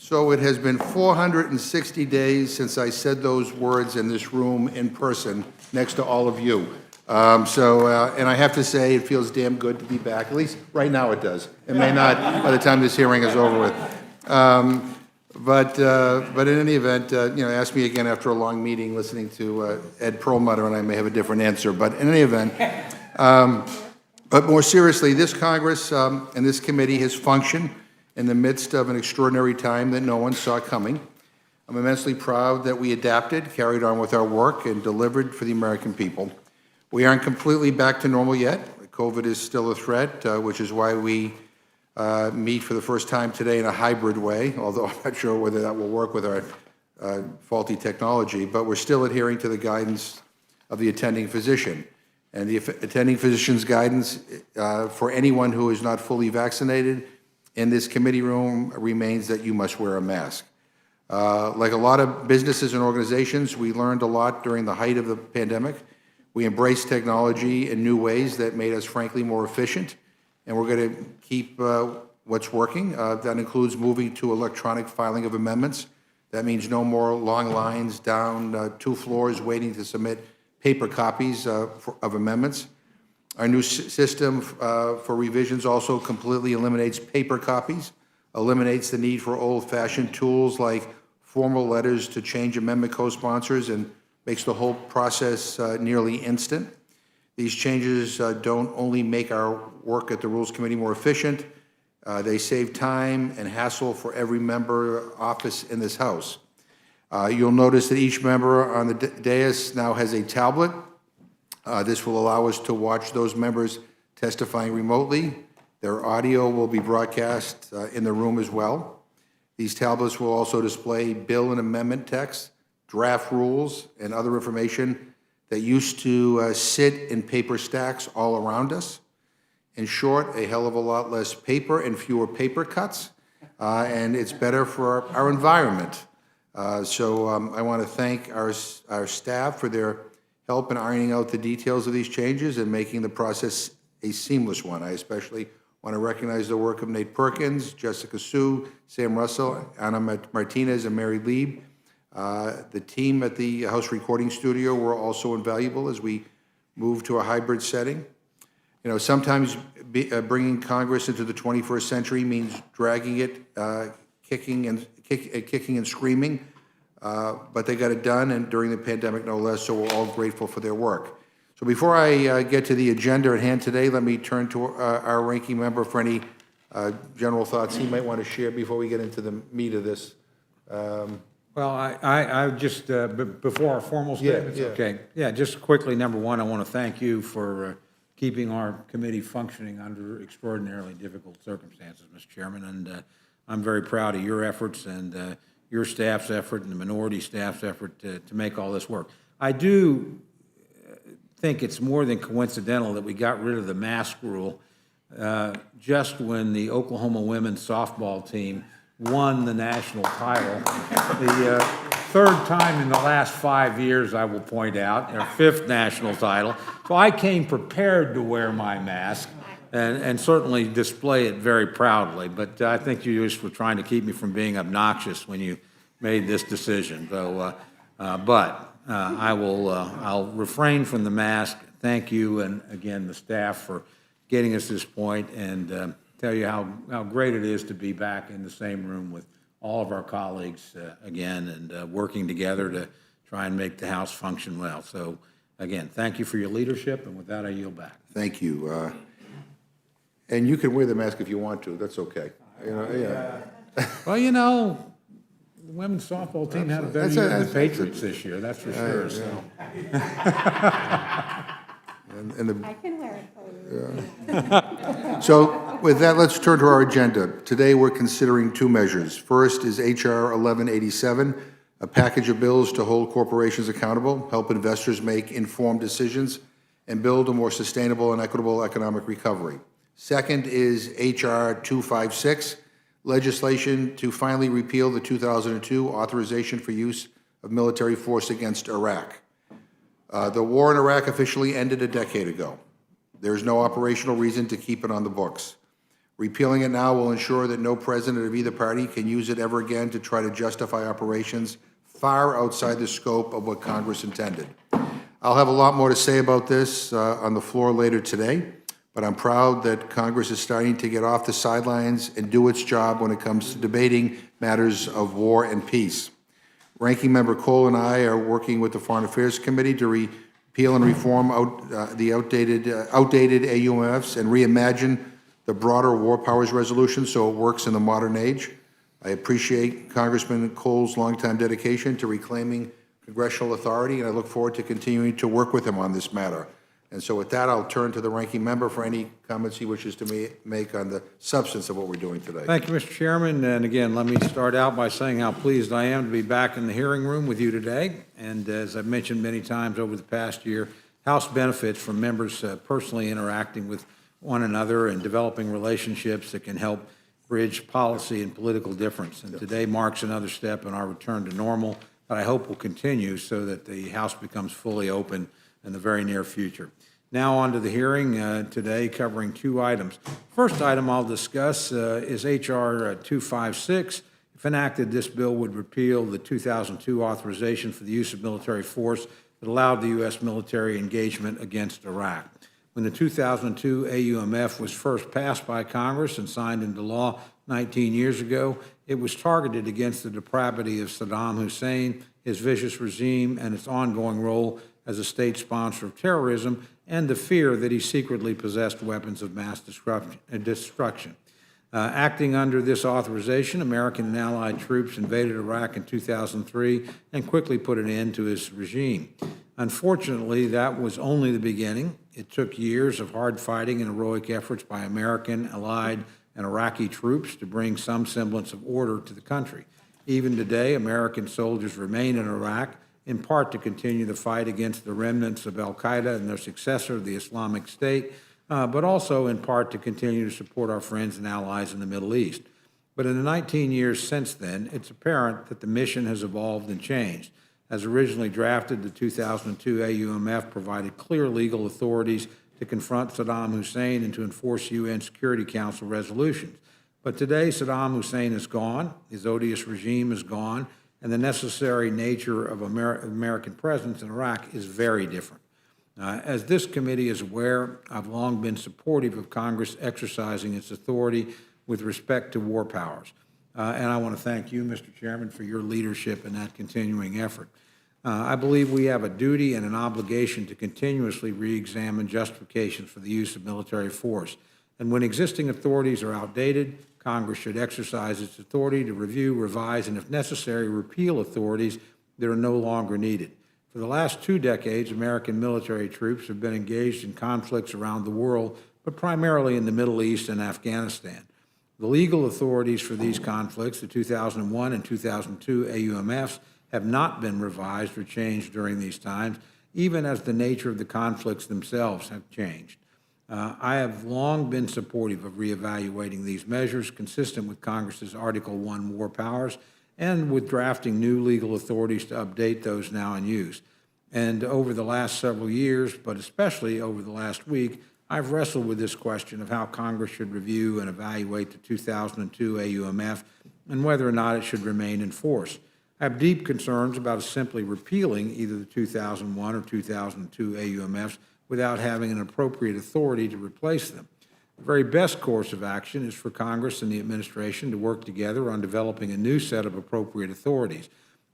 So it has been 460 days since I said those words in this room in person next to all of you. And I have to say, it feels damn good to be back. At least right now it does. It may not by the time this hearing is over with. But in any event, ask me again after a long meeting listening to Ed Perlmutter, and I may have a different answer. But in any event, but more seriously, this Congress and this committee has functioned in the midst of an extraordinary time that no one saw coming. I'm immensely proud that we adapted, carried on with our work, and delivered for the American people. We aren't completely back to normal yet. COVID is still a threat, which is why we meet for the first time today in a hybrid way, although I'm not sure whether that will work with our faulty technology, but we're still adhering to the guidance of the attending physician. And the attending physician's guidance for anyone who is not fully vaccinated in this committee room remains that you must wear a mask. Like a lot of businesses and organizations, we learned a lot during the height of the pandemic. We embraced technology in new ways that made us, frankly, more efficient, and we're going to keep what's working. That includes moving to electronic filing of amendments. That means no more long lines down 2 floors waiting to submit paper copies of amendments. Our new system for revisions also completely eliminates paper copies, eliminates the need for old-fashioned tools like formal letters to change amendment co-sponsors, and makes the whole process nearly instant. These changes don't only make our work at the Rules Committee more efficient, they save time and hassle for every member office in this House. You'll notice that each member on the dais now has a tablet. This will allow us to watch those members testifying remotely. Their audio will be broadcast in the room as well. These tablets will also display bill and amendment text, draft rules, and other information that used to sit in paper stacks all around us. In short, a hell of a lot less paper and fewer paper cuts, and it's better for our environment. So I want to thank our staff for their help in ironing out the details of these changes and making the process a seamless one. I especially want to recognize the work of Nate Perkins, Jessica Sue, Sam Russell, Anna Martinez, and Mary Lieb. The team at the House Recording Studio were also invaluable as we move to a hybrid setting. Sometimes bringing Congress into the 21st century means dragging it, kicking and screaming, but they got it done, and during the pandemic, no less, so we're all grateful for their work. So before I get to the agenda at hand today, let me turn to our ranking member for any general thoughts he might want to share before we get into the meat of this. Well, I just, before our formal statements, yeah. okay. Yeah, just quickly, number one, I want to thank you for keeping our committee functioning under extraordinarily difficult circumstances, Mr. Chairman, and I'm very proud of your efforts and your staff's effort and the minority staff's effort to make all this work. I do think it's more than coincidental that we got rid of the mask rule just when the Oklahoma women's softball team won the national title. The third time in the last 5 years, I will point out, their 5th national title. So I came prepared to wear my mask and certainly display it very proudly. But I think you just were trying to keep me from being obnoxious when you made this decision. So, I'll refrain from the mask. Thank you, and again, the staff for getting us to this point, and tell you how great it is to be back in the same room with all of our colleagues again, and working together to try and make the House function well. So again, thank you for your leadership, and with that, I yield back. Thank you. And you can wear the mask if you want to. That's okay. Well, the women's softball team had a better year than the Patriots this year, that's for sure. So. I can wear it for you. So with that, let's turn to our agenda. Today we're considering 2 measures. First is H.R. 1187, a package of bills to hold corporations accountable, help investors make informed decisions, and build a more sustainable and equitable economic recovery. Second is H.R. 256, legislation to finally repeal the 2002 authorization for use of military force against Iraq. The war in Iraq officially ended a decade ago. There's no operational reason to keep it on the books. Repealing it now will ensure that no president of either party can use it ever again to try to justify operations far outside the scope of what Congress intended. I'll have a lot more to say about this on the floor later today, but I'm proud that Congress is starting to get off the sidelines and do its job when it comes to debating matters of war and peace. Ranking Member Cole and I are working with the Foreign Affairs Committee to repeal and reform the outdated AUMFs and reimagine the broader War Powers Resolution so it works in the modern age. I appreciate Congressman Cole's longtime dedication to reclaiming congressional authority, and I look forward to continuing to work with him on this matter. And so with that, I'll turn to the ranking member for any comments he wishes to make on the substance of what we're doing today. Thank you, Mr. Chairman. And again, let me start out by saying how pleased I am to be back in the hearing room with you today. And as I've mentioned many times over the past year, House benefits from members personally interacting with one another and developing relationships that can help bridge policy and political difference. And today marks another step in our return to normal that I hope will continue so that the House becomes fully open in the very near future. Now on to the hearing today, covering two items. First item I'll discuss is H.R. 256. If enacted, this bill would repeal the 2002 authorization for the use of military force that allowed the U.S. military engagement against Iraq. When the 2002 AUMF was first passed by Congress and signed into law 19 years ago, it was targeted against the depravity of Saddam Hussein, his vicious regime, and its ongoing role as a state sponsor of terrorism, and the fear that he secretly possessed weapons of mass destruction. Acting under this authorization, American and allied troops invaded Iraq in 2003 and quickly put an end to his regime. Unfortunately, that was only the beginning. It took years of hard fighting and heroic efforts by American, allied, and Iraqi troops to bring some semblance of order to the country. Even today, American soldiers remain in Iraq, in part to continue the fight against the remnants of al-Qaeda and their successor, the Islamic State, but also in part to continue to support our friends and allies in the Middle East. But in the 19 years since then, it's apparent that the mission has evolved and changed. As originally drafted, the 2002 AUMF provided clear legal authorities to confront Saddam Hussein and to enforce UN Security Council resolutions. But today, Saddam Hussein is gone, his odious regime is gone, and the necessary nature of American presence in Iraq is very different. As this committee is aware, I've long been supportive of Congress exercising its authority with respect to war powers. And I want to thank you, Mr. Chairman, for your leadership in that continuing effort. I believe we have a duty and an obligation to continuously re-examine justifications for the use of military force. And when existing authorities are outdated, Congress should exercise its authority to review, revise, and if necessary, repeal authorities that are no longer needed. For the last 2 decades, American military troops have been engaged in conflicts around the world, but primarily in the Middle East and Afghanistan. The legal authorities for these conflicts, the 2001 and 2002 AUMFs, have not been revised or changed during these times, even as the nature of the conflicts themselves have changed. I have long been supportive of reevaluating these measures consistent with Congress's Article 1 war powers and with drafting new legal authorities to update those now in use. And over the last several years, but especially over the last week, I've wrestled with this question of how Congress should review and evaluate the 2002 AUMF and whether or not it should remain in force. I have deep concerns about simply repealing either the 2001 or 2002 AUMFs without having an appropriate authority to replace them. The very best course of action is for Congress and the administration to work together on developing a new set of appropriate authorities.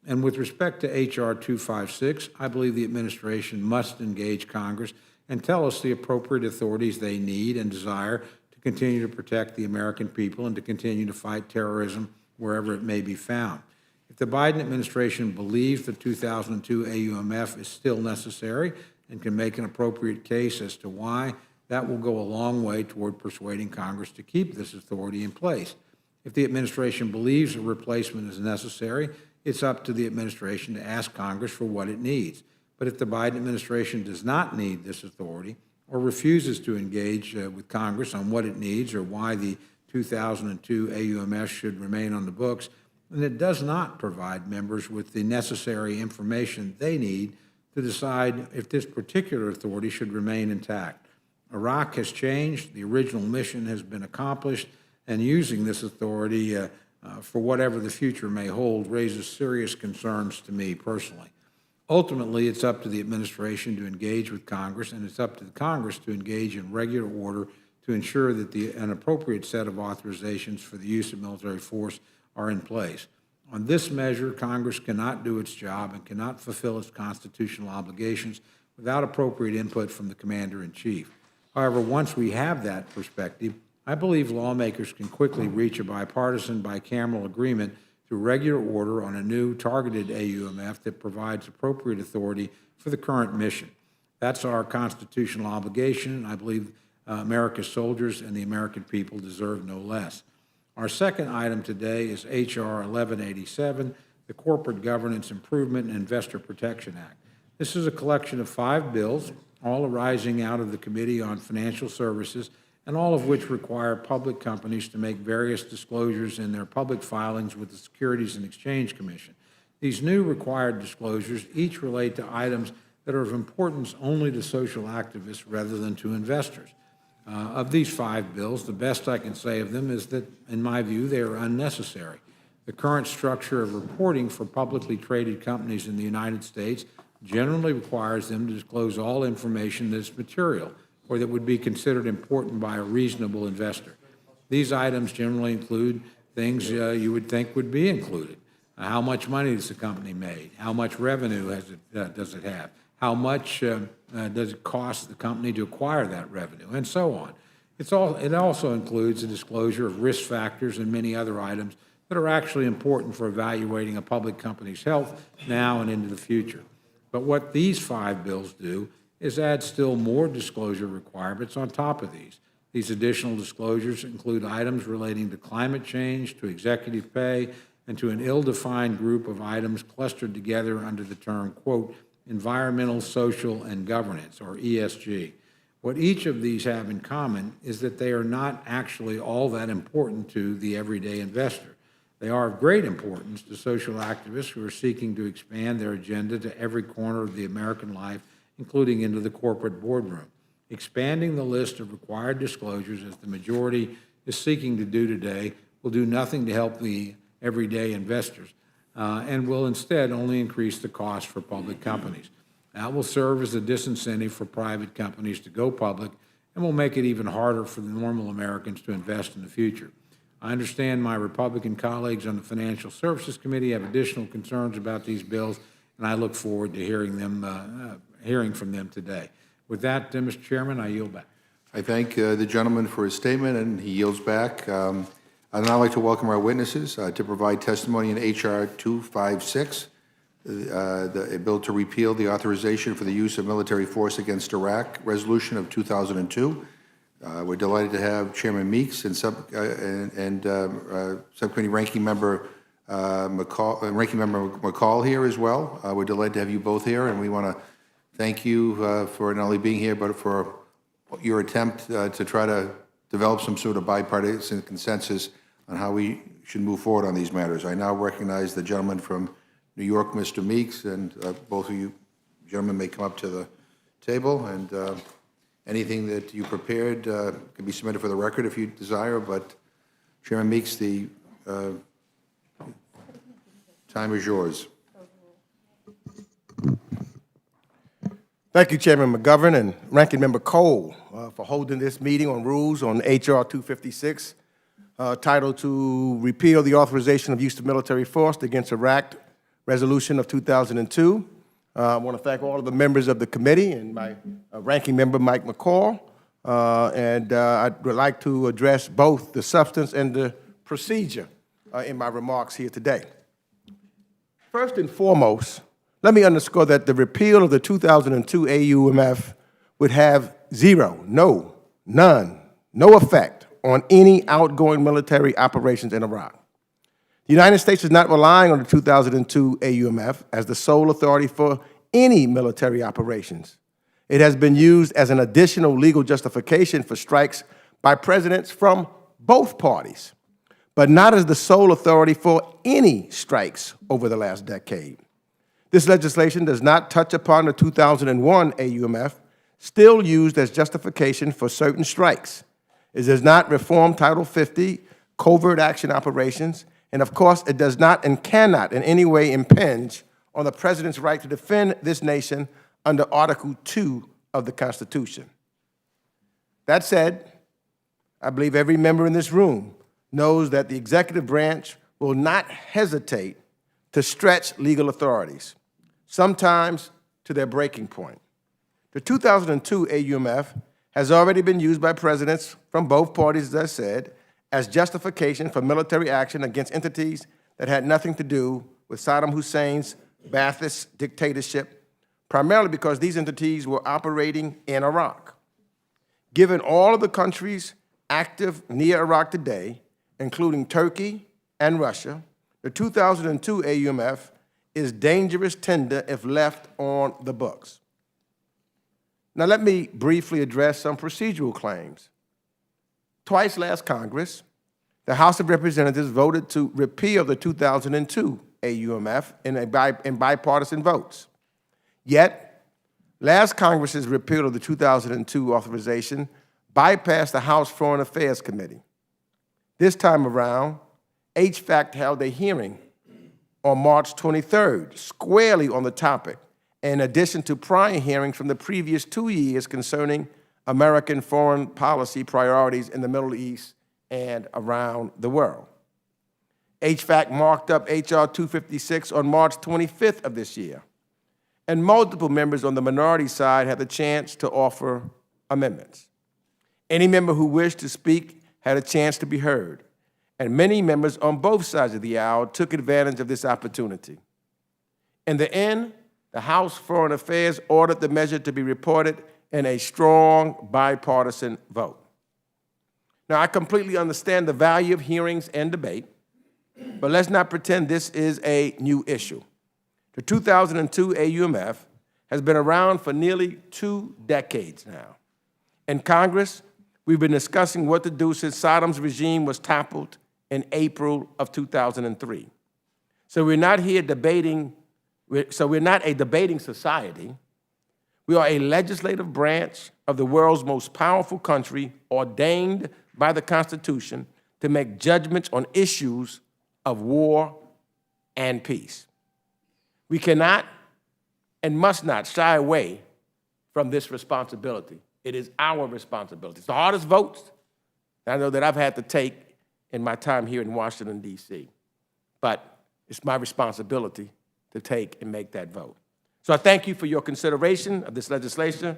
And with respect to H.R. 256, I believe the administration must engage Congress and tell us the appropriate authorities they need and desire to continue to protect the American people and to continue to fight terrorism wherever it may be found. If the Biden administration believes the 2002 AUMF is still necessary and can make an appropriate case as to why, that will go a long way toward persuading Congress to keep this authority in place. If the administration believes a replacement is necessary, it's up to the administration to ask Congress for what it needs. But if the Biden administration does not need this authority or refuses to engage with Congress on what it needs or why the 2002 AUMF should remain on the books, then it does not provide members with the necessary information they need to decide if this particular authority should remain intact. Iraq has changed, the original mission has been accomplished, and using this authority for whatever the future may hold raises serious concerns to me personally. Ultimately, it's up to the administration to engage with Congress, and it's up to the Congress to engage in regular order to ensure that an appropriate set of authorizations for the use of military force are in place. On this measure, Congress cannot do its job and cannot fulfill its constitutional obligations without appropriate input from the Commander-in-Chief. However, once we have that perspective, I believe lawmakers can quickly reach a bipartisan, bicameral agreement through regular order on a new targeted AUMF that provides appropriate authority for the current mission. That's our constitutional obligation, and I believe America's soldiers and the American people deserve no less. Our second item today is H.R. 1187, the Corporate Governance Improvement and Investor Protection Act. This is a collection of 5 bills, all arising out of the Committee on Financial Services, and all of which require public companies to make various disclosures in their public filings with the Securities and Exchange Commission. These new required disclosures each relate to items that are of importance only to social activists rather than to investors. Of these 5 bills, the best I can say of them is that, in my view, they are unnecessary. The current structure of reporting for publicly traded companies in the United States generally requires them to disclose all information that is material or that would be considered important by a reasonable investor. These items generally include things you would think would be included. How much money has the company made? How much revenue does it have? How much does it cost the company to acquire that revenue, and so on. It also includes a disclosure of risk factors and many other items that are actually important for evaluating a public company's health now and into the future. But what these 5 bills do is add still more disclosure requirements on top of these. These additional disclosures include items relating to climate change, to executive pay, and to an ill-defined group of items clustered together under the term, quote, environmental, social, and governance, or ESG. What each of these have in common is that they are not actually all that important to the everyday investor. They are of great importance to social activists who are seeking to expand their agenda to every corner of the American life, including into the corporate boardroom. Expanding the list of required disclosures, as the majority is seeking to do today, will do nothing to help the everyday investors, and will instead only increase the cost for public companies. That will serve as a disincentive for private companies to go public and will make it even harder for the normal Americans to invest in the future. I understand my Republican colleagues on the Financial Services Committee have additional concerns about these bills, and I look forward to hearing from them today. With that, Mr. Chairman, I yield back. I thank the gentleman for his statement, and he yields back. I'd now like to welcome our witnesses to provide testimony in H.R. 256, a bill to repeal the authorization for the use of military force against Iraq resolution of 2002. We're delighted to have Chairman Meeks and Subcommittee Ranking Member McCall here as well. We're delighted to have you both here, and we want to thank you for not only being here, but for your attempt to try to develop some sort of bipartisan consensus on how we should move forward on these matters. I now recognize the gentleman from New York, Mr. Meeks, and both of you gentlemen may come up to the table, and anything that you prepared can be submitted for the record if you desire, but Chairman Meeks, the time is yours. Thank you, Chairman McGovern and Ranking Member Cole, for holding this meeting on rules on H.R. 256, titled to repeal the authorization of use of military force against Iraq resolution of 2002. I want to thank all of the members of the committee and my Ranking Member Mike McCall, and I would like to address both the substance and the procedure in my remarks here today. First and foremost, let me underscore that the repeal of the 2002 AUMF would have no effect on any outgoing military operations in Iraq. The United States is not relying on the 2002 AUMF as the sole authority for any military operations. It has been used as an additional legal justification for strikes by presidents from both parties, but not as the sole authority for any strikes over the last decade. This legislation does not touch upon the 2001 AUMF, still used as justification for certain strikes. It does not reform Title 50 covert action operations, and of course, it does not and cannot in any way impinge on the President's right to defend this nation under Article 2 of the Constitution. That said, I believe every member in this room knows that the executive branch will not hesitate to stretch legal authorities, sometimes to their breaking point. The 2002 AUMF has already been used by presidents from both parties, as I said, as justification for military action against entities that had nothing to do with Saddam Hussein's Ba'athist dictatorship, primarily because these entities were operating in Iraq. Given all of the countries active near Iraq today, including Turkey and Russia, the 2002 AUMF is dangerous tinder if left on the books. Now let me briefly address some procedural claims. Twice last Congress, the House of Representatives voted to repeal the 2002 AUMF in bipartisan votes. Yet, last Congress's repeal of the 2002 authorization bypassed the House Foreign Affairs Committee. This time around, HFAC held a hearing on March 23rd, squarely on the topic, in addition to prior hearings from the previous 2 years concerning American foreign policy priorities in the Middle East and around the world. HFAC marked up H.R. 256 on March 25th of this year, and multiple members on the minority side had the chance to offer amendments. Any member who wished to speak had a chance to be heard, and many members on both sides of the aisle took advantage of this opportunity. In the end, the House Foreign Affairs ordered the measure to be reported in a strong bipartisan vote. Now, I completely understand the value of hearings and debate, but let's not pretend this is a new issue. The 2002 AUMF has been around for nearly 2 decades now. In Congress, we've been discussing what to do since Saddam's regime was toppled in April of 2003. So we're not a debating society. We are a legislative branch of the world's most powerful country, ordained by the Constitution to make judgments on issues of war and peace. We cannot and must not shy away from this responsibility. It is our responsibility. It's the hardest votes I know that I've had to take in my time here in Washington, D.C. But it's my responsibility to take and make that vote. So I thank you for your consideration of this legislation,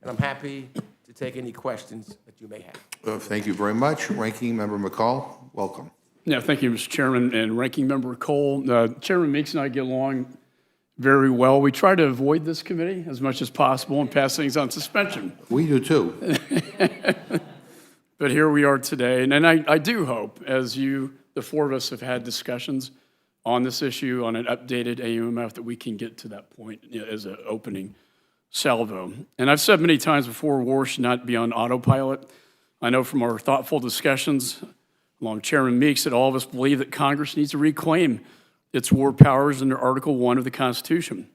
and I'm happy to take any questions that you may have. Thank you very much. Ranking Member McCall, welcome. Yeah, thank you, Mr. Chairman and Ranking Member Cole. Chairman Meeks and I get along very well. We try to avoid this committee as much as possible and pass things on suspension. We do too. But here we are today, and I do hope, as the four of us have had discussions on this issue, on an updated AUMF, that we can get to that point as an opening salvo. And I've said many times before, war should not be on autopilot. I know from our thoughtful discussions along Chairman Meeks that all of us believe that Congress needs to reclaim its war powers under Article 1 of the Constitution.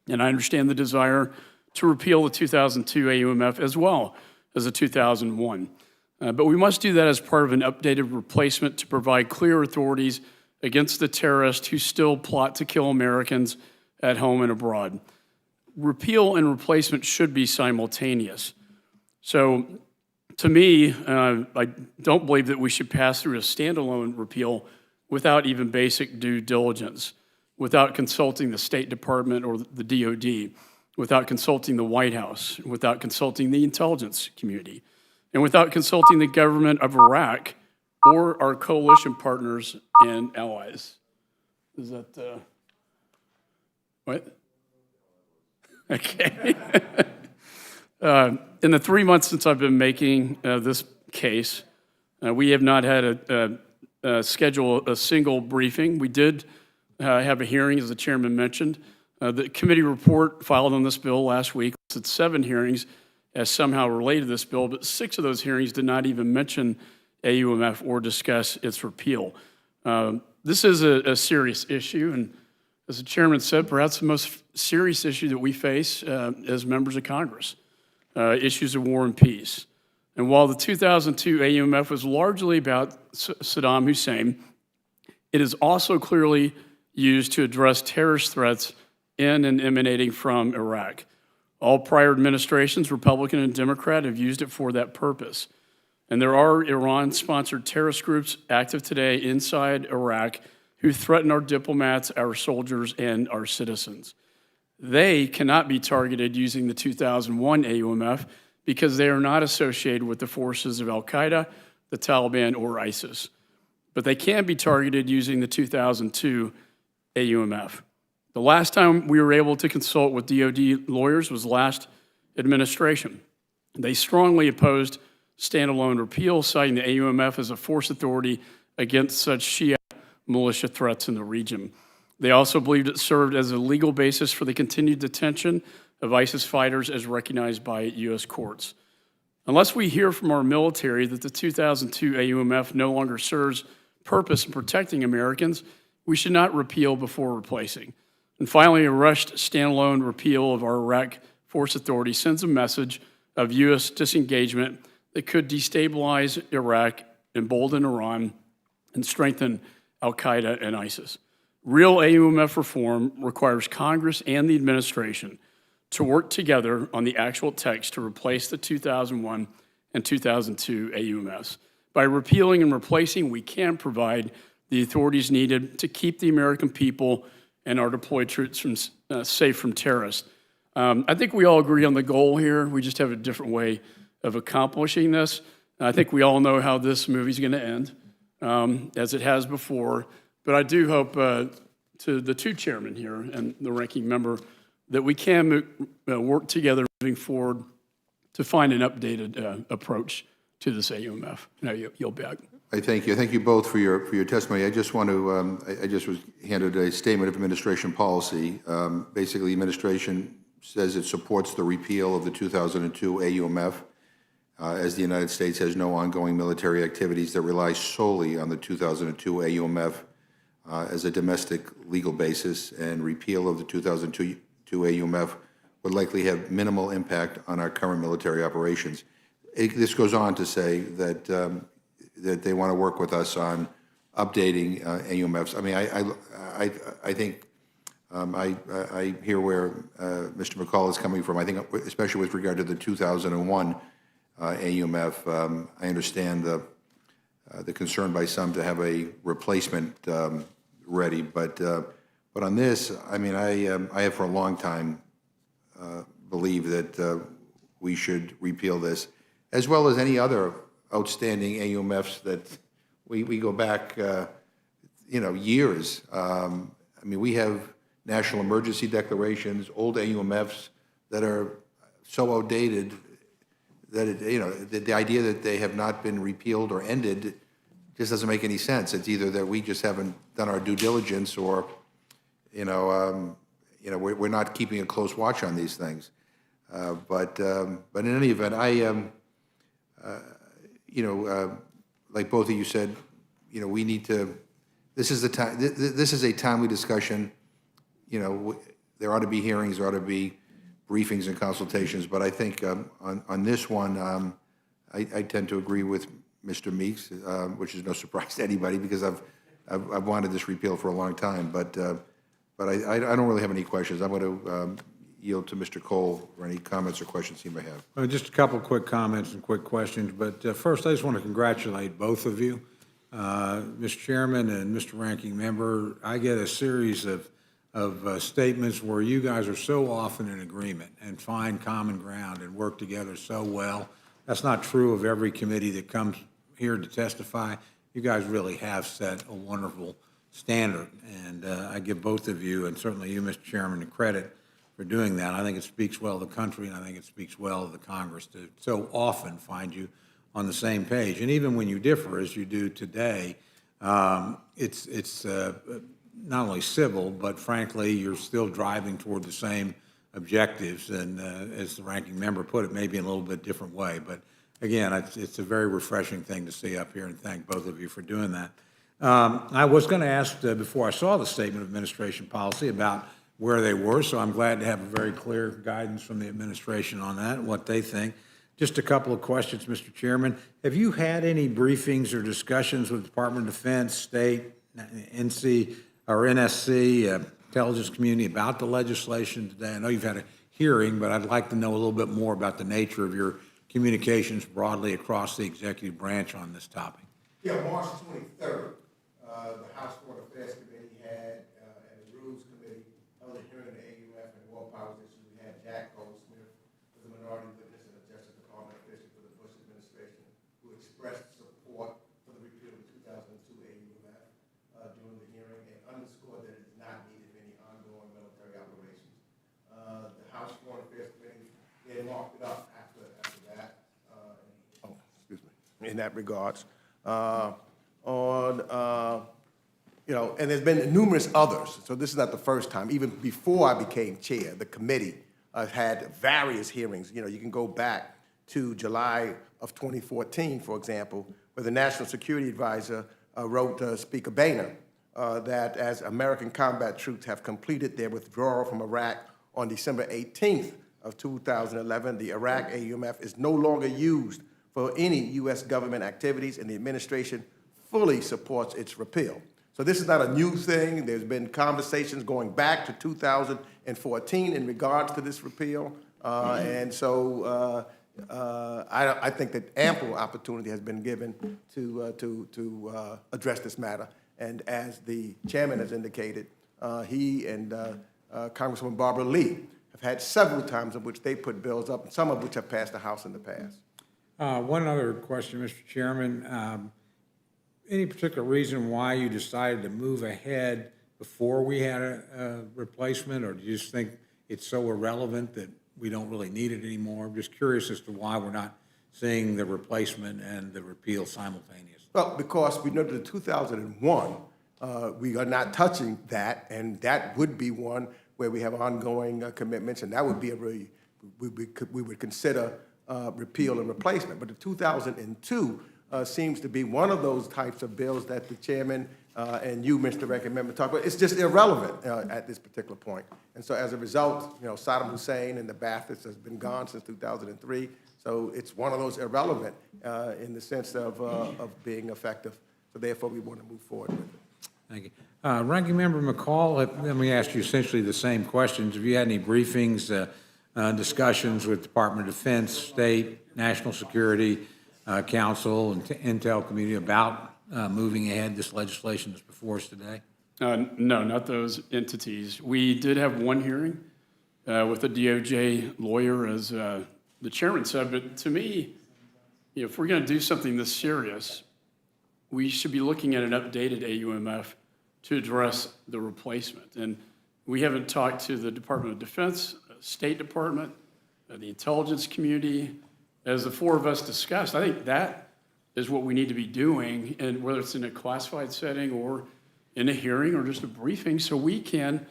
And I understand the desire to repeal the 2002 AUMF as well as the 2001. But we must do that as part of an updated replacement to provide clear authorities against the terrorists who still plot to kill Americans at home and abroad. Repeal and replacement should be simultaneous. So to me, I don't believe that we should pass through a standalone repeal without even basic due diligence, without consulting the State Department or the DOD, without consulting the White House, without consulting the intelligence community, and without consulting the government of Iraq or our coalition partners and allies. Is that, what? Okay. In the 3 months since I've been making this case, we have not had schedule a single briefing. We did have a hearing, as the chairman mentioned. The committee report filed on this bill last week listed 7 hearings as somehow related to this bill, but 6 of those hearings did not even mention AUMF or discuss its repeal. This is a serious issue, and as the chairman said, perhaps the most serious issue that we face as members of Congress, issues of war and peace. And while the 2002 AUMF was largely about Saddam Hussein, it is also clearly used to address terrorist threats in and emanating from Iraq. All prior administrations, Republican and Democrat, have used it for that purpose. And there are Iran-sponsored terrorist groups active today inside Iraq who threaten our diplomats, our soldiers, and our citizens. They cannot be targeted using the 2001 AUMF because they are not associated with the forces of al-Qaeda, the Taliban, or ISIS. But they can be targeted using the 2002 AUMF. The last time we were able to consult with DoD lawyers was last administration. They strongly opposed standalone repeal, citing the AUMF as a force authority against such Shia militia threats in the region. They also believed it served as a legal basis for the continued detention of ISIS fighters as recognized by U.S. courts. Unless we hear from our military that the 2002 AUMF no longer serves purpose in protecting Americans, we should not repeal before replacing. And finally, a rushed standalone repeal of our Iraq force authority sends a message of U.S. disengagement that could destabilize Iraq, embolden Iran, and strengthen al-Qaeda and ISIS. Real AUMF reform requires Congress and the administration to work together on the actual text to replace the 2001 and 2002 AUMFs. By repealing and replacing, we can provide the authorities needed to keep the American people and our deployed troops safe from terrorists. I think we all agree on the goal here. We just have a different way of accomplishing this. I think we all know how this movie's going to end, as it has before. But I do hope to the two chairmen here and the ranking member that we can work together moving forward to find an updated approach to this AUMF. Now you'll back. I thank you. Thank you both for your testimony. I just want to, I just was handed a statement of administration policy. Basically, the administration says it supports the repeal of the 2002 AUMF, as the United States has no ongoing military activities that rely solely on the 2002 AUMF as a domestic legal basis, and repeal of the 2002 AUMF would likely have minimal impact on our current military operations. This goes on to say that that they want to work with us on updating AUMFs. I mean, I think I hear where Mr. McCall is coming from. I think, especially with regard to the 2001 AUMF, I understand the concern by some to have a replacement ready, but on this, I mean, I have for a long time believed that we should repeal this, as well as any other outstanding AUMFs that we go back, years. I mean, we have national emergency declarations, old AUMFs that are so outdated that the idea that they have not been repealed or ended just doesn't make any sense. It's either that we just haven't done our due diligence, or we're not keeping a close watch on these things. But in any event, like both of you said, we need to. This is the time. This is a timely discussion. There ought to be hearings, there ought to be briefings and consultations. But I think on this one, I tend to agree with Mr. Meeks, which is no surprise to anybody because I've wanted this repeal for a long time. But I don't really have any questions. I'm going to yield to Mr. Cole for any comments or questions he may have. Well, just a couple quick comments and quick questions. But first, I just want to congratulate both of you, Mr. Chairman and Mr. Ranking Member. I get a series of statements where you guys are so often in agreement and find common ground and work together so well. That's not true of every committee that comes here to testify. You guys really have set a wonderful standard, and I give both of you, and certainly you, Mr. Chairman, the credit for doing that. I think it speaks well of the country, and I think it speaks well of the Congress to so often find you on the same page. And even when you differ, as you do today, it's not only civil, but frankly, you're still driving toward the same objectives. And as the ranking member put it, maybe in a little bit different way. But again, it's a very refreshing thing to see up here, and thank both of you for doing that. I was going to ask before I saw the statement of administration policy about where they were, so I'm glad to have a very clear guidance from the administration on that, what they think. Just a couple of questions, Mr. Chairman. Have you had any briefings or discussions with Department of Defense, State, NC, or NSC, intelligence community about the legislation today? I know you've had a hearing, but I'd like to know a little bit more about the nature of your communications broadly across the executive branch on this topic. Yeah, March 23rd, the House Foreign Affairs Committee had, and the Rules Committee held a hearing on the AUF and war powers issue. We had Jack Goldsmith, who was a minority witness in the Justice Department official for the Bush administration, who expressed support for the repeal of the 2002 AUF during the hearing and underscored that it is not needed for any ongoing military operations. The House Foreign Affairs Committee then marked it up after that. In that regards. And there's been numerous others, so this is not the first time. Even before I became chair, the committee had various hearings. You can go back to July of 2014, for example, where the National Security Advisor wrote to Speaker Boehner that as American combat troops have completed their withdrawal from Iraq on December 18th of 2011, the Iraq AUMF is no longer used for any U.S. government activities, and the administration fully supports its repeal. So this is not a new thing. There's been conversations going back to 2014 in regards to this repeal, and so I think that ample opportunity has been given to address this matter. And as the chairman has indicated, he and Congresswoman Barbara Lee have had several times in which they put bills up, some of which have passed the House in the past. One other question, Mr. Chairman. Any particular reason why you decided to move ahead before we had a replacement, or do you just think it's so irrelevant that we don't really need it anymore? I'm just curious as to why we're not seeing the replacement and the repeal simultaneously. Well, because we know that in 2001, we are not touching that, and that would be one where we have ongoing commitments, and that would be we would consider repeal and replacement. But the 2002 seems to be one of those types of bills that the chairman and you, Mr. Ranking Member, talk about. It's just irrelevant at this particular point. And so as a result, Saddam Hussein and the Ba'athists has been gone since 2003. So it's one of those irrelevant in the sense of being effective. So therefore, we want to move forward with it. Thank you. Ranking Member McCall, let me ask you essentially the same questions. Have you had any briefings, discussions with Department of Defense, State, National Security Council, and Intel community about moving ahead this legislation that's before us today? No, not those entities. We did have one hearing with a DOJ lawyer, as the chairman said, but to me, if we're going to do something this serious, we should be looking at an updated AUMF to address the replacement. And we haven't talked to the Department of Defense, State Department, the intelligence community. As the four of us discussed, I think that is what we need to be doing, and whether it's in a classified setting or in a hearing or just a briefing, so we can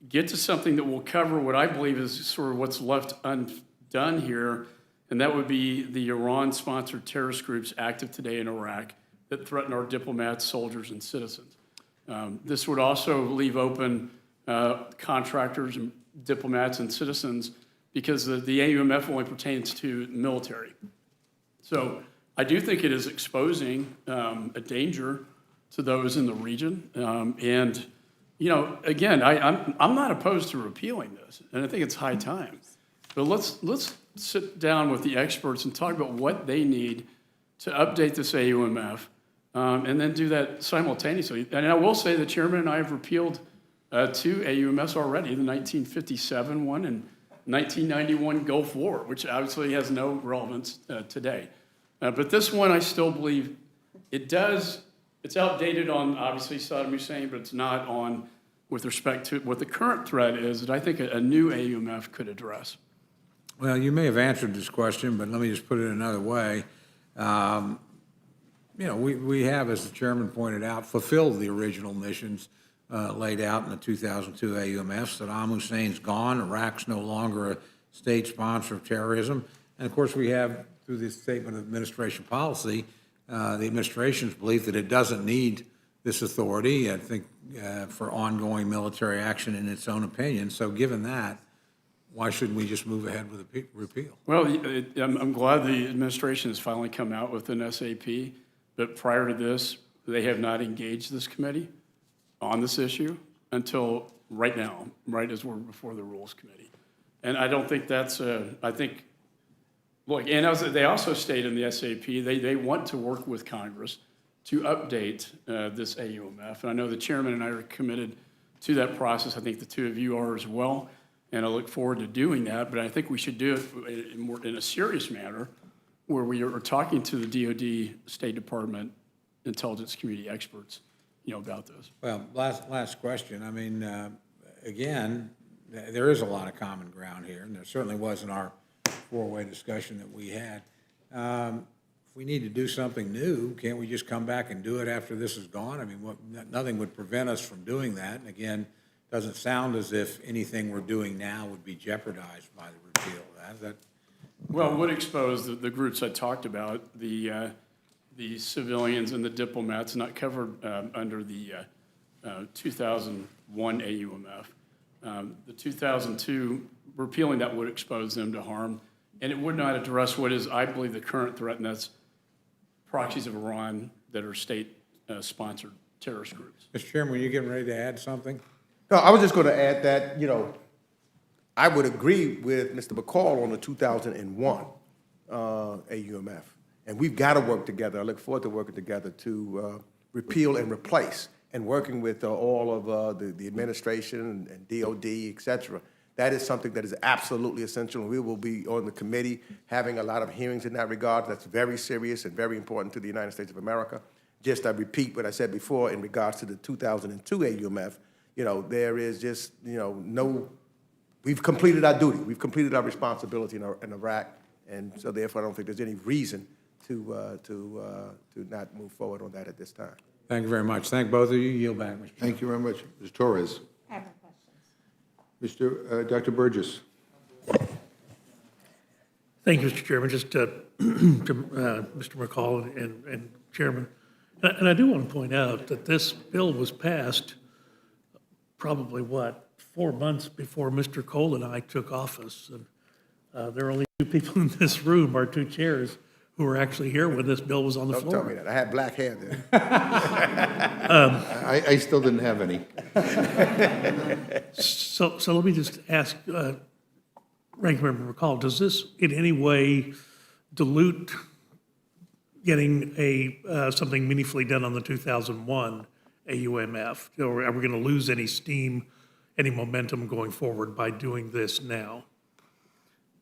get to something that will cover what I believe is sort of what's left undone here, and that would be the Iran-sponsored terrorist groups active today in Iraq that threaten our diplomats, soldiers, and citizens. This would also leave open contractors and diplomats and citizens, because the AUMF only pertains to military. So I do think it is exposing a danger to those in the region. And, again, I'm not opposed to repealing this, and I think it's high time. But let's sit down with the experts and talk about what they need to update this AUMF, and then do that simultaneously. And I will say the chairman and I have repealed two AUMFs already, the 1957 one and 1991 Gulf War, which obviously has no relevance today. But this one, I still believe it does. It's outdated on, obviously, Saddam Hussein, but it's not on with respect to what the current threat is that I think a new AUMF could address. Well, you may have answered this question, but let me just put it another way. We have, as the chairman pointed out, fulfilled the original missions laid out in the 2002 AUMF. Saddam Hussein's gone. Iraq's no longer a state sponsor of terrorism. And of course, we have, through this statement of administration policy, the administration's belief that it doesn't need this authority, I think, for ongoing military action in its own opinion. So given that, why shouldn't we just move ahead with a repeal? Well, I'm glad the administration has finally come out with an SAP, but prior to this, they have not engaged this committee on this issue until right now, right as we're before the Rules Committee. And I don't think that's, I think, look, and as they also state in the SAP, they want to work with Congress to update this AUMF. And I know the chairman and I are committed to that process. I think the two of you are as well. And I look forward to doing that. But I think we should do it in a serious manner where we are talking to the DOD, State Department, intelligence community experts, about this. Well, last question. I mean, again, there is a lot of common ground here, and there certainly was in our four-way discussion that we had. If we need to do something new, can't we just come back and do it after this is gone? I mean, nothing would prevent us from doing that. And again, it doesn't sound as if anything we're doing now would be jeopardized by the repeal. Well, it would expose the groups I talked about, the civilians and the diplomats not covered under the 2001 AUMF. The 2002, repealing that would expose them to harm, and it would not address what is, I believe, the current threat, and that's proxies of Iran that are state-sponsored terrorist groups. Mr. Chairman, were you getting ready to add something? No, I was just going to add that, I would agree with Mr. McCall on the 2001 AUMF. And we've got to work together. I look forward to working together to repeal and replace, and working with all of the administration and DOD, et cetera. That is something that is absolutely essential, and we will be on the committee having a lot of hearings in that regard. That's very serious and very important to the United States of America. Just I repeat what I said before in regards to the 2002 AUMF, there is just, we've completed our duty. We've completed our responsibility in Iraq, and so therefore I don't think there's any reason to not move forward on that at this time. Thank you very much. Thank both of you. Yield back, Mr. Chairman. Thank you very much. Ms. Torres. I have no questions. Dr. Burgess. Thank you, Mr. Chairman. Just to Mr. McCall and Chairman, and I do want to point out that this bill was passed probably, 4 months before Mr. Cole and I took office. And there are only two people in this room, our two chairs, who were actually here when this bill was on the Don't floor. tell me that. I had black hair then. I still didn't have any. So let me just ask, Ranking Member McCall, does this in any way dilute getting something meaningfully done on the 2001 AUMF? Or are we going to lose any steam, any momentum going forward by doing this now?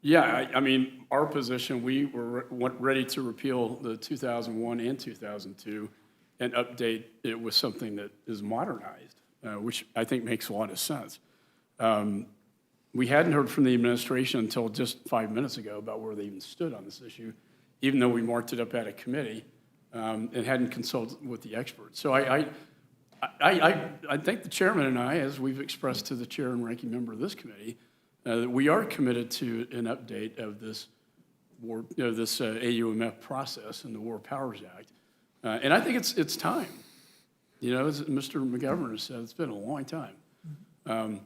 Yeah, I mean, our position, we were ready to repeal the 2001 and 2002 and update it with something that is modernized, which I think makes a lot of sense. We hadn't heard from the administration until just 5 minutes ago about where they even stood on this issue, even though we marked it up at a committee and hadn't consulted with the experts. So I think the chairman and I, as we've expressed to the chair and ranking member of this committee, that we are committed to an update of this AUMF process and the War Powers Act. And I think it's time. As Mr. McGovern said, it's been a long time. And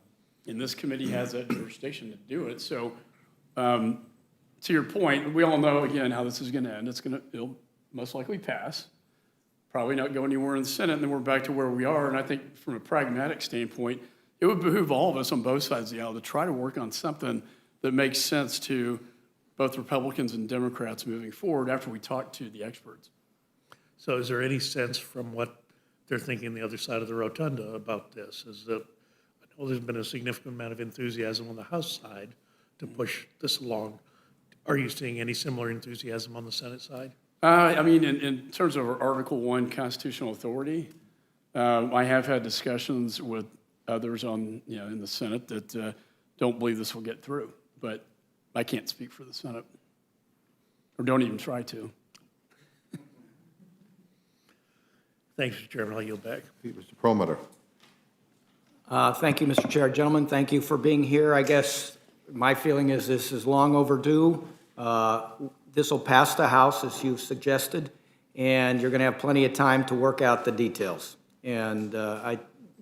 this committee has that jurisdiction to do it. So to your point, we all know, again, how this is going to end. It'll most likely pass, probably not go anywhere in the Senate, and then we're back to where we are. And I think from a pragmatic standpoint, it would behoove all of us on both sides of the aisle to try to work on something that makes sense to both Republicans and Democrats moving forward after we talk to the experts. So is there any sense from what they're thinking the other side of the rotunda about this? I know there's been a significant amount of enthusiasm on the House side to push this along. Are you seeing any similar enthusiasm on the Senate side? I mean, in terms of Article I constitutional authority, I have had discussions with others in the Senate that don't believe this will get through, but I can't speak for the Senate, or don't even try to. Thanks, Mr. Chairman. I'll yield back. Mr. Perlmutter. Thank you, Mr. Chair. Gentlemen, thank you for being here. I guess my feeling is this is long overdue. This will pass the House, as you've suggested, and you're going to have plenty of time to work out the details. And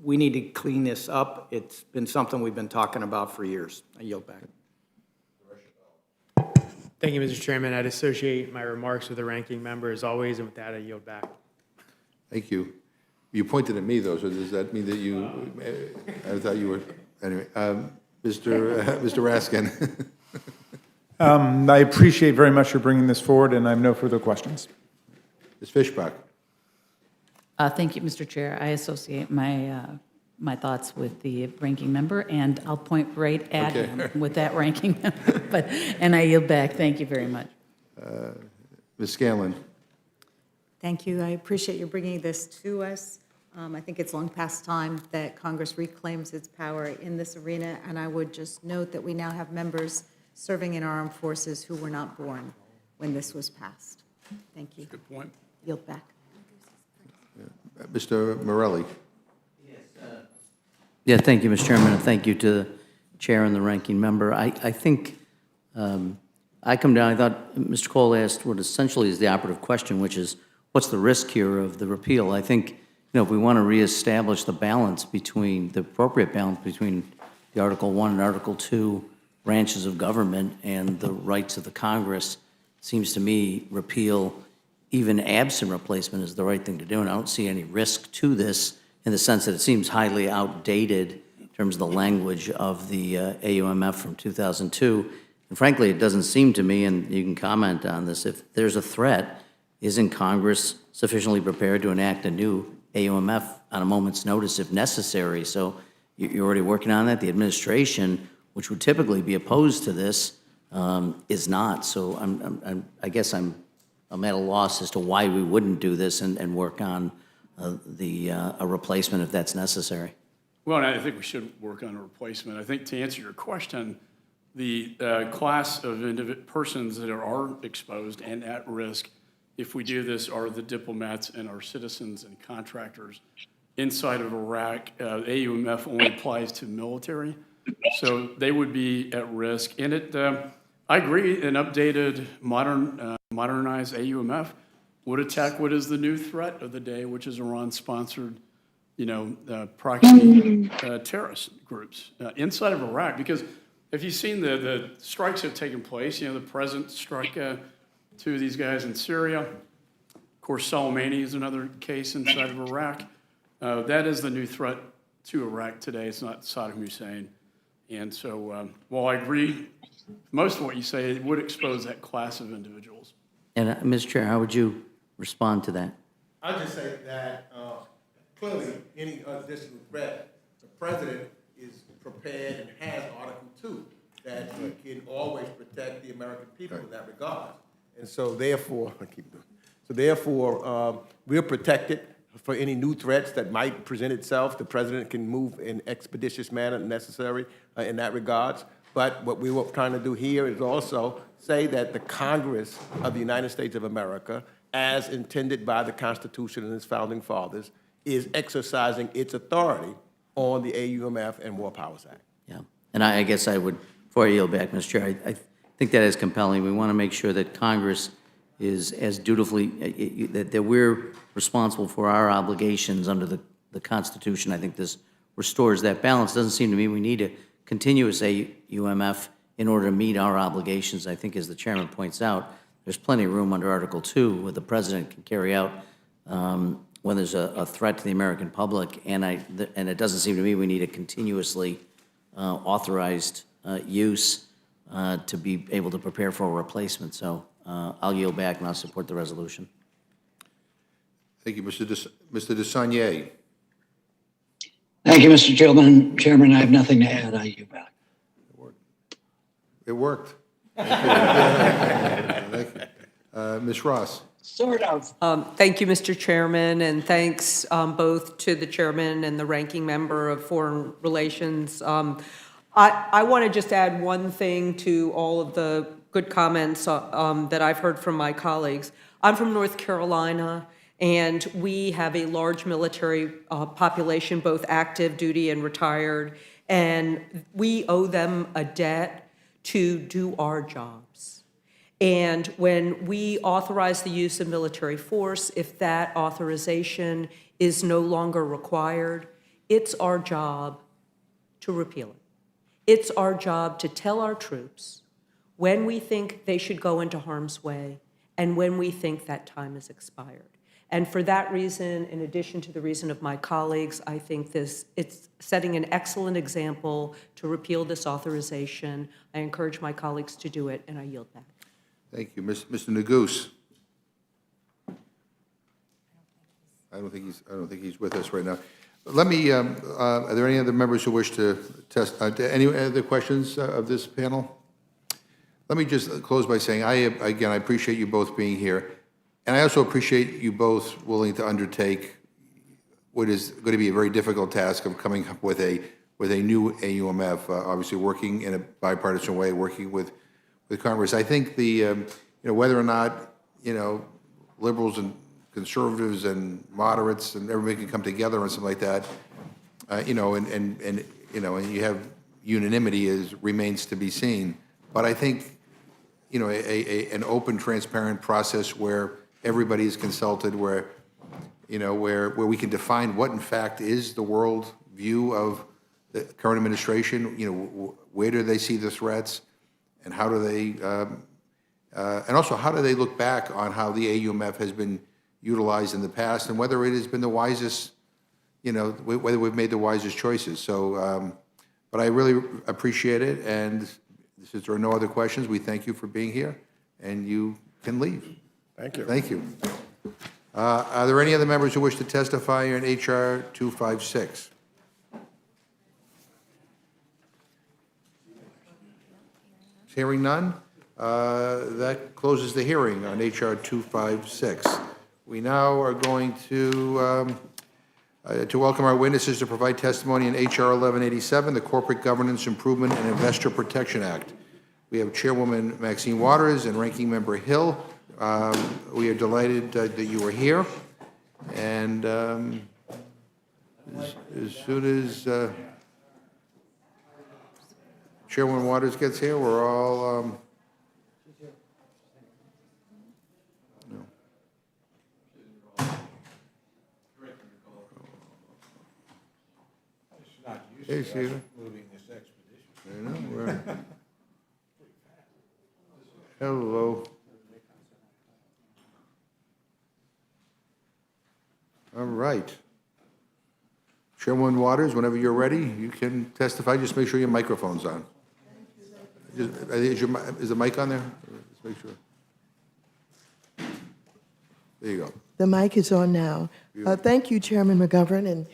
we need to clean this up. It's been something we've been talking about for years. I yield back. Thank you, Mr. Chairman. I'd associate my remarks with the ranking member as always, and with that, I yield back. Thank you. You pointed at me, though, so does that mean that you, I thought you were, anyway. Mr. Raskin. I appreciate very much your bringing this forward, and I have no further questions. Ms. Fishbach. Thank you, Mr. Chair. I associate my thoughts with the ranking member, and I'll point right at Okay. him with that ranking member. And I yield back. Thank you very much. Ms. Scanlon. Thank you. I appreciate you bringing this to us. I think it's long past time that Congress reclaims its power in this arena, and I would just note that we now have members serving in our armed forces who were not born when this was passed. Thank you. Good point. Yield back. Mr. Morelli. Yeah, thank you, Mr. Chairman, and thank you to the chair and the ranking member. I think I come down, I thought Mr. Cole asked what essentially is the operative question, which is what's the risk here of the repeal? I think, if we want to reestablish the balance between, the appropriate balance between the Article 1 and Article 2 branches of government and the rights of the Congress, seems to me repeal, even absent replacement, is the right thing to do. And I don't see any risk to this in the sense that it seems highly outdated in terms of the language of the AUMF from 2002. And frankly, it doesn't seem to me, and you can comment on this, if there's a threat, isn't Congress sufficiently prepared to enact a new AUMF on a moment's notice if necessary? So you're already working on that. The administration, which would typically be opposed to this, is not. So I guess I'm at a loss as to why we wouldn't do this and work on a replacement if that's necessary. Well, and I think we should work on a replacement. I think to answer your question, the class of persons that are exposed and at risk, if we do this, are the diplomats and our citizens and contractors inside of Iraq. AUMF only applies to military, so they would be at risk. And I agree, an updated, modernized AUMF would attack what is the new threat of the day, which is Iran-sponsored, proxy terrorist groups inside of Iraq. Because if you've seen the strikes that have taken place, the president struck two of these guys in Syria. Of course, Soleimani is another case inside of Iraq. That is the new threat to Iraq today. It's not Saddam Hussein. And so, while I agree most of what you say, it would expose that class of individuals. And Mr. Chair, how would you respond to that? I'll just say that clearly, any additional threat, the president is prepared and has Article 2, that he can always protect the American people in that regard. And so therefore, we're protected for any new threats that might present itself. The president can move in expeditious manner necessary in that regards. But what we were trying to do here is also say that the Congress of the United States of America, as intended by the Constitution and its founding fathers, is exercising its authority on the AUMF and War Powers Act. Yeah, and I guess I would, before I yield back, Mr. Chair, I think that is compelling. We want to make sure that Congress is as dutifully, that we're responsible for our obligations under the Constitution. I think this restores that balance. Doesn't seem to me we need a continuous AUMF in order to meet our obligations. I think, as the chairman points out, there's plenty of room under Article 2 where the president can carry out when there's a threat to the American public, and it doesn't seem to me we need a continuously authorized use to be able to prepare for a replacement. So I'll yield back and I'll support the resolution. Thank you, Mr. DeSaulnier. Thank you, Mr. Chairman, I have nothing to add. I yield back. It worked. Thank you. Ms. Ross. Sort of. Thank you, Mr. Chairman, and thanks both to the chairman and the ranking member of Foreign Relations. I want to just add one thing to all of the good comments that I've heard from my colleagues. I'm from North Carolina, and we have a large military population, both active duty and retired, and we owe them a debt to do our jobs. And when we authorize the use of military force, if that authorization is no longer required, it's our job to repeal it. It's our job to tell our troops when we think they should go into harm's way, and when we think that time has expired. And for that reason, in addition to the reason of my colleagues, I think it's setting an excellent example to repeal this authorization. I encourage my colleagues to do it, and I yield back. Thank you. Mr. Neguse? I don't think he's with us right now. Let me, are there any other members who wish to any other questions of this panel? Let me just close by saying, again, I appreciate you both being here. And I also appreciate you both willing to undertake what is going to be a very difficult task of coming up with a new AUMF, obviously working in a bipartisan way, working with Congress. I think whether or not, liberals and conservatives and moderates and everybody can come together on something like that, and you have unanimity remains to be seen. But I think, an open, transparent process where everybody is consulted, where we can define what in fact is the world view of the current administration, where do they see the threats, and how do they, and also how do they look back on how the AUMF has been utilized in the past, and whether it has been the wisest, whether we've made the wisest choices. So, but I really appreciate it, and since there are no other questions, we thank you for being here, and you can leave. Thank you. Thank you. Are there any other members who wish to testify on HR 256? Hearing none, that closes the hearing on HR 256. We now are going to welcome our witnesses to provide testimony in HR 1187, the Corporate Governance Improvement and Investor Protection Act. We have Chairwoman Maxine Waters and Ranking Member Hill. We are delighted that you are here. And as soon as Chairwoman Waters gets here, we're all... Hey, Sheila. Moving this expedition. I know, we're... Hello. All right. Chairwoman Waters, whenever you're ready, you can testify. Just make sure your microphone's on. Is the mic on there? Just make sure. There you go. The mic is on now. Thank you, Chairman McGovern,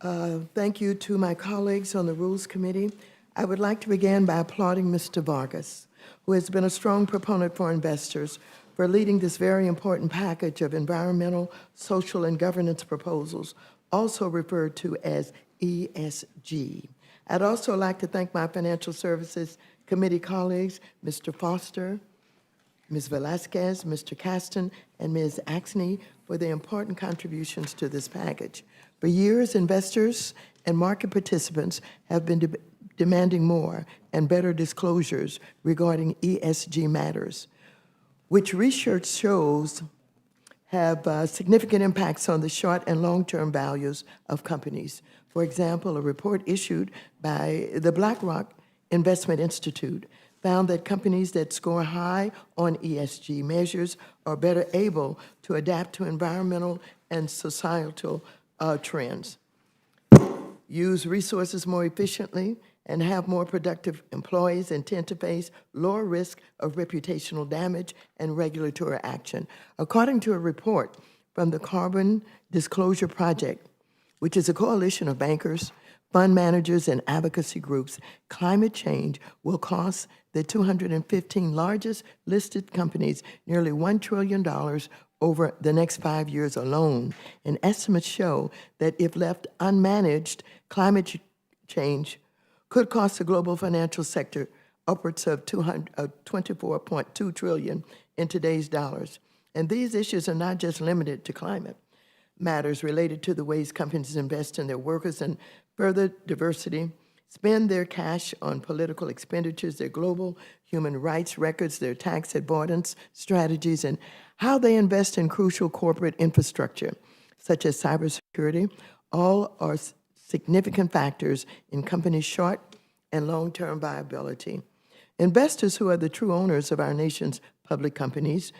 and thank you to my colleagues on the Rules Committee. I would like to begin by applauding Mr. Vargas, who has been a strong proponent for investors, for leading this very important package of environmental, social, and governance proposals, also referred to as ESG. I'd also like to thank my Financial Services Committee colleagues, Mr. Foster, Ms. Velasquez, Mr. Caston, and Ms. Axney for their important contributions to this package. For years, investors and market participants have been demanding more and better disclosures regarding ESG matters, which research shows have significant impacts on the short and long-term values of companies. For example, a report issued by the BlackRock Investment Institute found that companies that score high on ESG measures are better able to adapt to environmental and societal trends, use resources more efficiently, and have more productive employees, and tend to face lower risk of reputational damage and regulatory action. According to a report from the Carbon Disclosure Project, which is a coalition of bankers, fund managers, and advocacy groups, climate change will cost the 215 largest listed companies nearly $1 trillion over the next 5 years alone. And estimates show that if left unmanaged, climate change could cost the global financial sector upwards of $24.2 trillion in today's dollars. And these issues are not just limited to climate matters related to the ways companies invest in their workers and further diversity, spend their cash on political expenditures, their global human rights records, their tax avoidance strategies, and how they invest in crucial corporate infrastructure, such as cybersecurity. All are significant factors in companies' short and long-term viability. Investors, who are the true owners of our nation's public companies,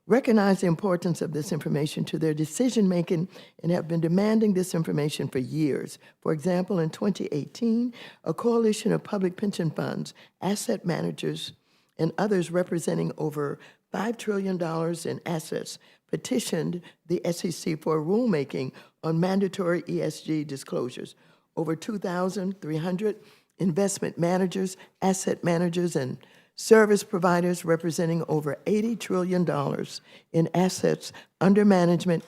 recognize the importance of this information to their decision-making and have been demanding this information for years. For example, in 2018, a coalition of public pension funds, asset managers, and others representing over $5 trillion in assets petitioned the SEC for rulemaking on mandatory ESG disclosures. Over 2,300 investment managers, asset managers, and service providers representing over $80 trillion in assets under management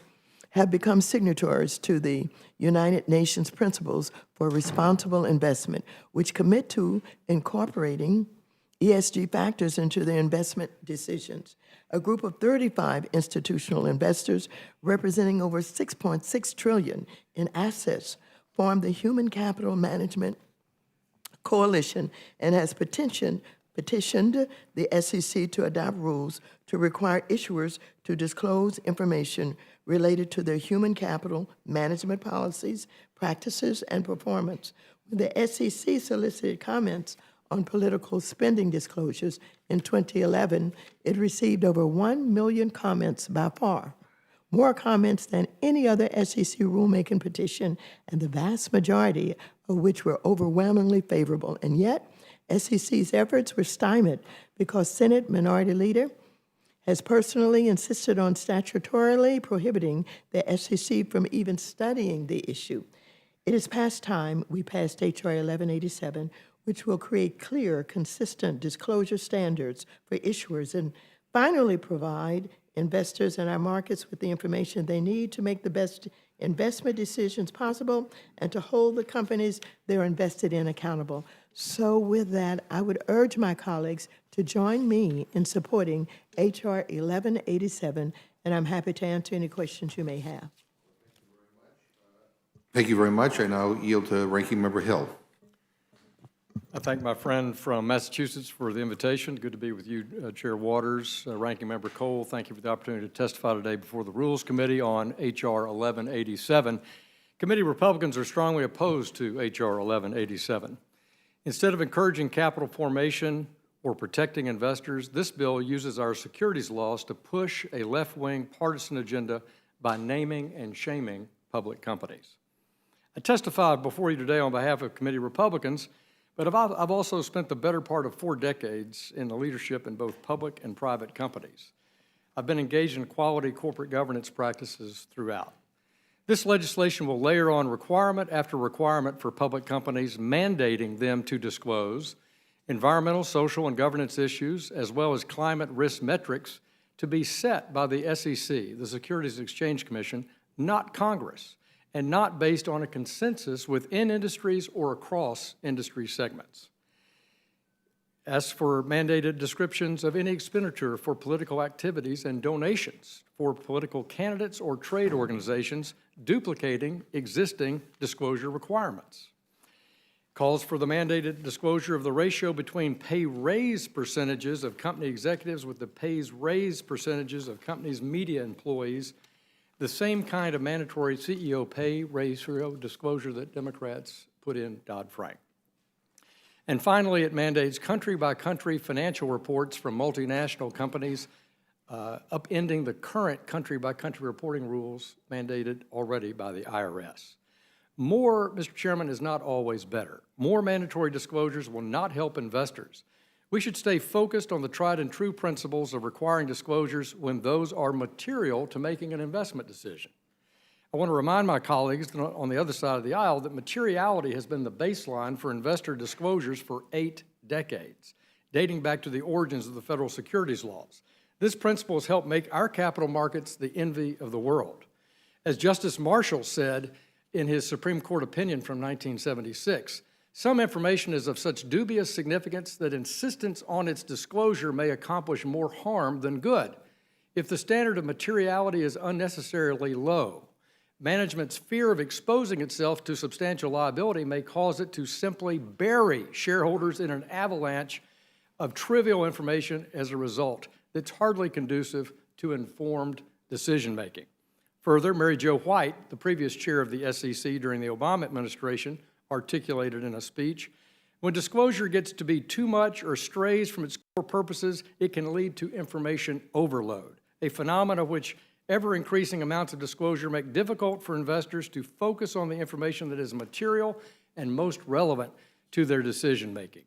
have become signatories to the United Nations Principles for Responsible Investment, which commit to incorporating ESG factors into their investment decisions. A group of 35 institutional investors representing over $6.6 trillion in assets formed the Human Capital Management Coalition and has petitioned the SEC to adopt rules to require issuers to disclose information related to their human capital management policies, practices, and performance. When the SEC solicited comments on political spending disclosures in 2011, it received over 1 million comments, by far more comments than any other SEC rulemaking petition, and the vast majority of which were overwhelmingly favorable. And yet, SEC's efforts were stymied because Senate Minority Leader has personally insisted on statutorily prohibiting the SEC from even studying the issue. It is past time we passed H.R. 1187, which will create clear, consistent disclosure standards for issuers and finally provide investors in our markets with the information they need to make the best investment decisions possible and to hold the companies they're invested in accountable. So with that, I would urge my colleagues to join me in supporting H.R. 1187, and I'm happy to answer any questions you may have. Thank you very much. I now yield to Ranking Member Hill. I thank my friend from Massachusetts for the invitation. Good to be with you, Chair Waters. Ranking Member Cole, thank you for the opportunity to testify today before the Rules Committee on H.R. 1187. Committee Republicans are strongly opposed to H.R. 1187. Instead of encouraging capital formation or protecting investors, this bill uses our securities laws to push a left-wing partisan agenda by naming and shaming public companies. I testified before you today on behalf of Committee Republicans, but I've also spent the better part of 4 decades in the leadership in both public and private companies. I've been engaged in quality corporate governance practices throughout. This legislation will layer on requirement after requirement for public companies, mandating them to disclose environmental, social, and governance issues, as well as climate risk metrics, to be set by the SEC, the Securities and Exchange Commission, not Congress, and not based on a consensus within industries or across industry segments. As for mandated descriptions of any expenditure for political activities and donations for political candidates or trade organizations, duplicating existing disclosure requirements. Calls for the mandated disclosure of the ratio between pay raise percentages of company executives with the pay raise percentages of companies' media employees, the same kind of mandatory CEO pay ratio disclosure that Democrats put in Dodd-Frank. And finally, it mandates country-by-country financial reports from multinational companies, upending the current country-by-country reporting rules mandated already by the IRS. More, Mr. Chairman, is not always better. More mandatory disclosures will not help investors. We should stay focused on the tried and true principles of requiring disclosures when those are material to making an investment decision. I want to remind my colleagues on the other side of the aisle that materiality has been the baseline for investor disclosures for 8 decades, dating back to the origins of the federal securities laws. This principle has helped make our capital markets the envy of the world. As Justice Marshall said in his Supreme Court opinion from 1976, some information is of such dubious significance that insistence on its disclosure may accomplish more harm than good. If the standard of materiality is unnecessarily low, management's fear of exposing itself to substantial liability may cause it to simply bury shareholders in an avalanche of trivial information as a result that's hardly conducive to informed decision-making. Further, Mary Jo White, the previous chair of the SEC during the Obama administration, articulated in a speech, When disclosure gets to be too much or strays from its core purposes, it can lead to information overload, a phenomenon which ever-increasing amounts of disclosure make difficult for investors to focus on the information that is material and most relevant to their decision-making.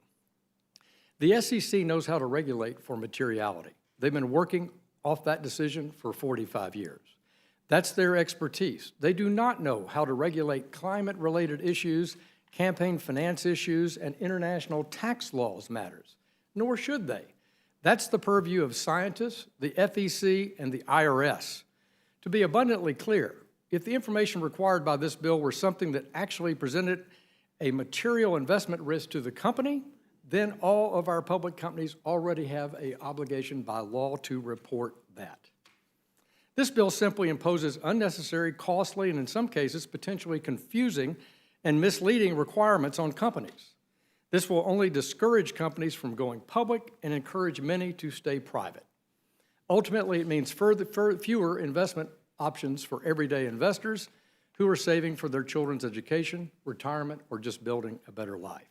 The SEC knows how to regulate for materiality. They've been working off that decision for 45 years. That's their expertise. They do not know how to regulate climate-related issues, campaign finance issues, and international tax laws matters, nor should they. That's the purview of scientists, the FEC, and the IRS. To be abundantly clear, if the information required by this bill were something that actually presented a material investment risk to the company, then all of our public companies already have an obligation by law to report that. This bill simply imposes unnecessary, costly, and in some cases potentially confusing and misleading requirements on companies. This will only discourage companies from going public and encourage many to stay private. Ultimately, it means fewer investment options for everyday investors who are saving for their children's education, retirement, or just building a better life.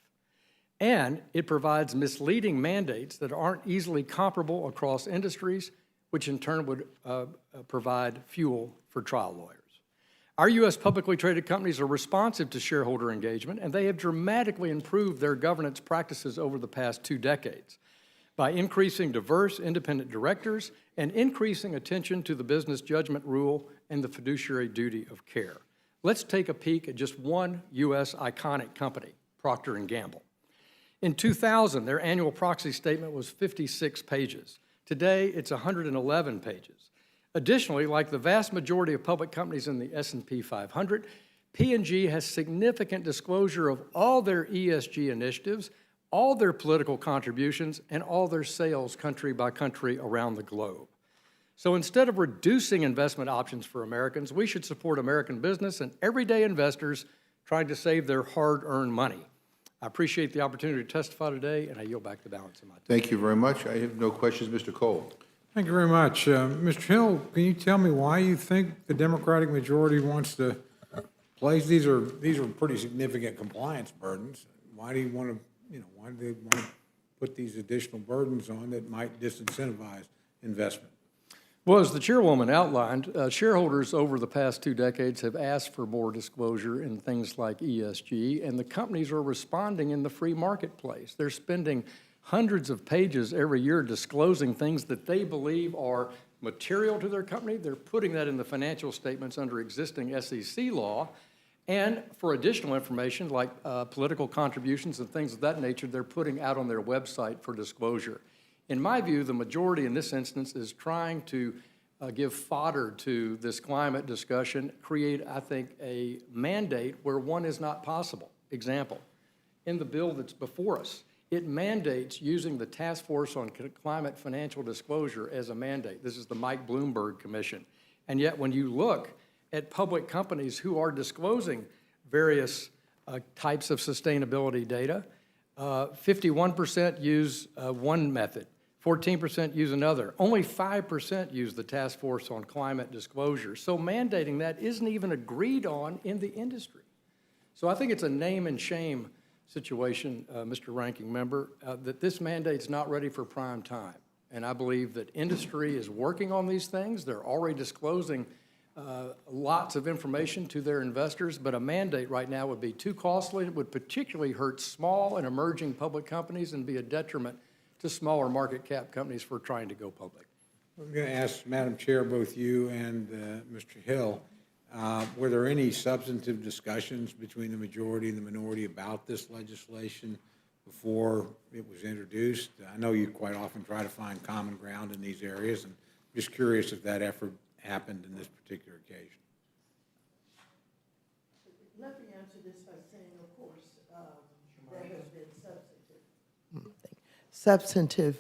And it provides misleading mandates that aren't easily comparable across industries, which in turn would provide fuel for trial lawyers. Our U.S. publicly traded companies are responsive to shareholder engagement, and they have dramatically improved their governance practices over the past 2 decades by increasing diverse independent directors and increasing attention to the business judgment rule and the fiduciary duty of care. Let's take a peek at just one U.S. iconic company, Procter & Gamble. In 2000, their annual proxy statement was 56 pages. Today, it's 111 pages. Additionally, like the vast majority of public companies in the S&P 500, P&G has significant disclosure of all their ESG initiatives, all their political contributions, and all their sales country by country around the globe. So instead of reducing investment options for Americans, we should support American business and everyday investors trying to save their hard-earned money. I appreciate the opportunity to testify today, and I yield back the balance of my time. Thank you very much. I have no questions. Mr. Cole. Thank you very much. Mr. Hill, can you tell me why you think the Democratic majority wants to place, these are pretty significant compliance burdens. Why do you want to, why do they want to put these additional burdens on that might disincentivize investment? Well, as the chairwoman outlined, shareholders over the past 2 decades have asked for more disclosure in things like ESG, and the companies are responding in the free marketplace. They're spending hundreds of pages every year disclosing things that they believe are material to their company. They're putting that in the financial statements under existing SEC law. And for additional information like political contributions and things of that nature, they're putting out on their website for disclosure. In my view, the majority in this instance is trying to give fodder to this climate discussion, create, I think, a mandate where one is not possible. Example, in the bill that's before us, it mandates using the Task Force on Climate Financial Disclosure as a mandate. This is the Mike Bloomberg Commission. And yet when you look at public companies who are disclosing various types of sustainability data, 51% use one method, 14% use another. Only 5% use the Task Force on Climate Disclosure. So mandating that isn't even agreed on in the industry. So I think it's a name and shame situation, Mr. Ranking Member, that this mandate's not ready for prime time. And I believe that industry is working on these things. They're already disclosing lots of information to their investors, but a mandate right now would be too costly. It would particularly hurt small and emerging public companies and be a detriment to smaller market cap companies for trying to go public. I'm going to ask Madam Chair, both you and Mr. Hill, were there any substantive discussions between the majority and the minority about this legislation before it was introduced? I know you quite often try to find common ground in these areas, and I'm just curious if that effort happened in this particular occasion. Let me answer this by saying, of course, there has been substantive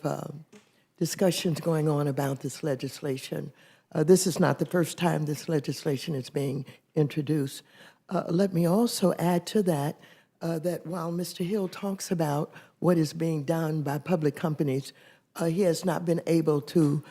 discussions going on about this legislation. This is not the first time this legislation is being introduced. Let me also add to that, that while Mr. Hill talks about what is being done by public companies, he has not been able to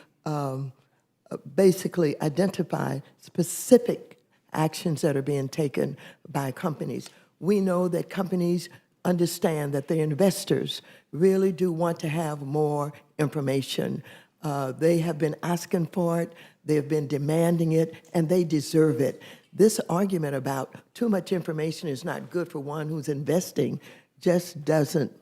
basically identify specific actions that are being taken by companies. We know that companies understand that the investors really do want to have more information. They have been asking for it, they have been demanding it, and they deserve it. This argument about too much information is not good for one who's investing just doesn't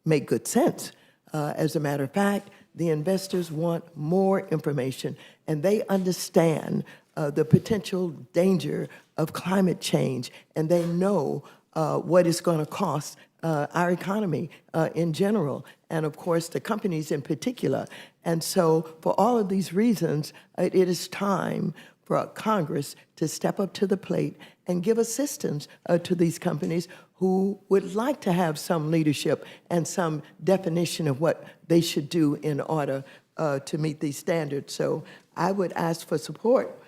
make good sense. As a matter of fact, the investors want more information, and they understand the potential danger of climate change, and they know what it's going to cost our economy in general, and of course the companies in particular. And so for all of these reasons, it is time for Congress to step up to the plate and give assistance to these companies who would like to have some leadership and some definition of what they should do in order to meet these standards. So I would ask for support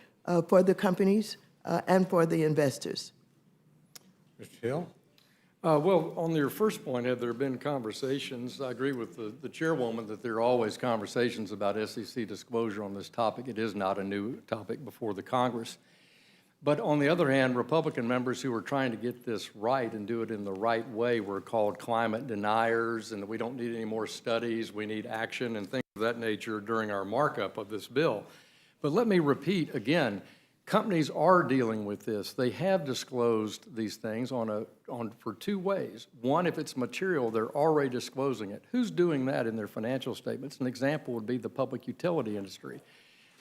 for the companies and for the investors. Mr. Hill? Well, on your first point, have there been conversations? I agree with the chairwoman that there are always conversations about SEC disclosure on this topic. It is not a new topic before the Congress. But on the other hand, Republican members who are trying to get this right and do it in the right way were called climate deniers, and we don't need any more studies, we need action and things of that nature during our markup of this bill. But let me repeat again, companies are dealing with this. They have disclosed these things for two ways. One, if it's material, they're already disclosing it. Who's doing that in their financial statements? An example would be the public utility industry.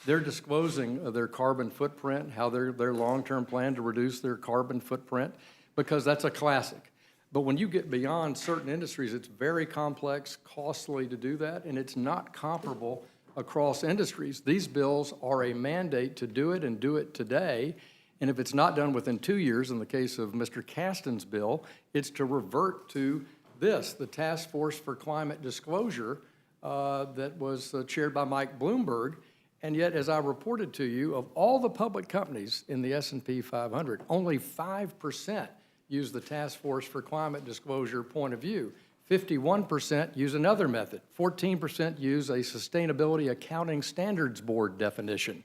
They're disclosing their carbon footprint, how their long-term plan to reduce their carbon footprint, because that's a classic. But when you get beyond certain industries, it's very complex, costly to do that, and it's not comparable across industries. These bills are a mandate to do it and do it today, and if it's not done within 2 years, in the case of Mr. Caston's bill, it's to revert to this, the Task Force for Climate Disclosure that was chaired by Mike Bloomberg. And yet, as I reported to you, of all the public companies in the S&P 500, only 5% use the Task Force for Climate Disclosure point of view. 51% use another method. 14% use a Sustainability Accounting Standards Board definition.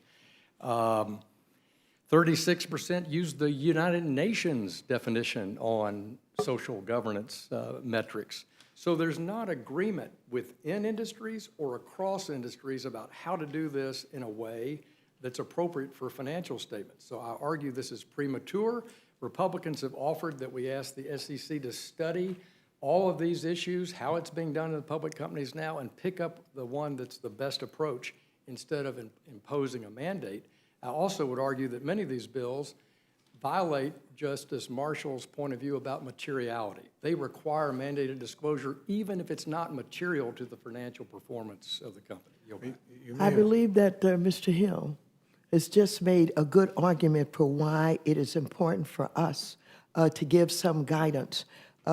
36% use the United Nations definition on social governance metrics. So there's not agreement within industries or across industries about how to do this in a way that's appropriate for financial statements. So I argue this is premature. Republicans have offered that we ask the SEC to study all of these issues, how it's being done in the public companies now, and pick up the one that's the best approach instead of imposing a mandate. I also would argue that many of these bills violate Justice Marshall's point of view about materiality. They require mandated disclosure even if it's not material to the financial performance of the company. I believe that Mr. Hill has just made a good argument for why it is important for us to give some guidance.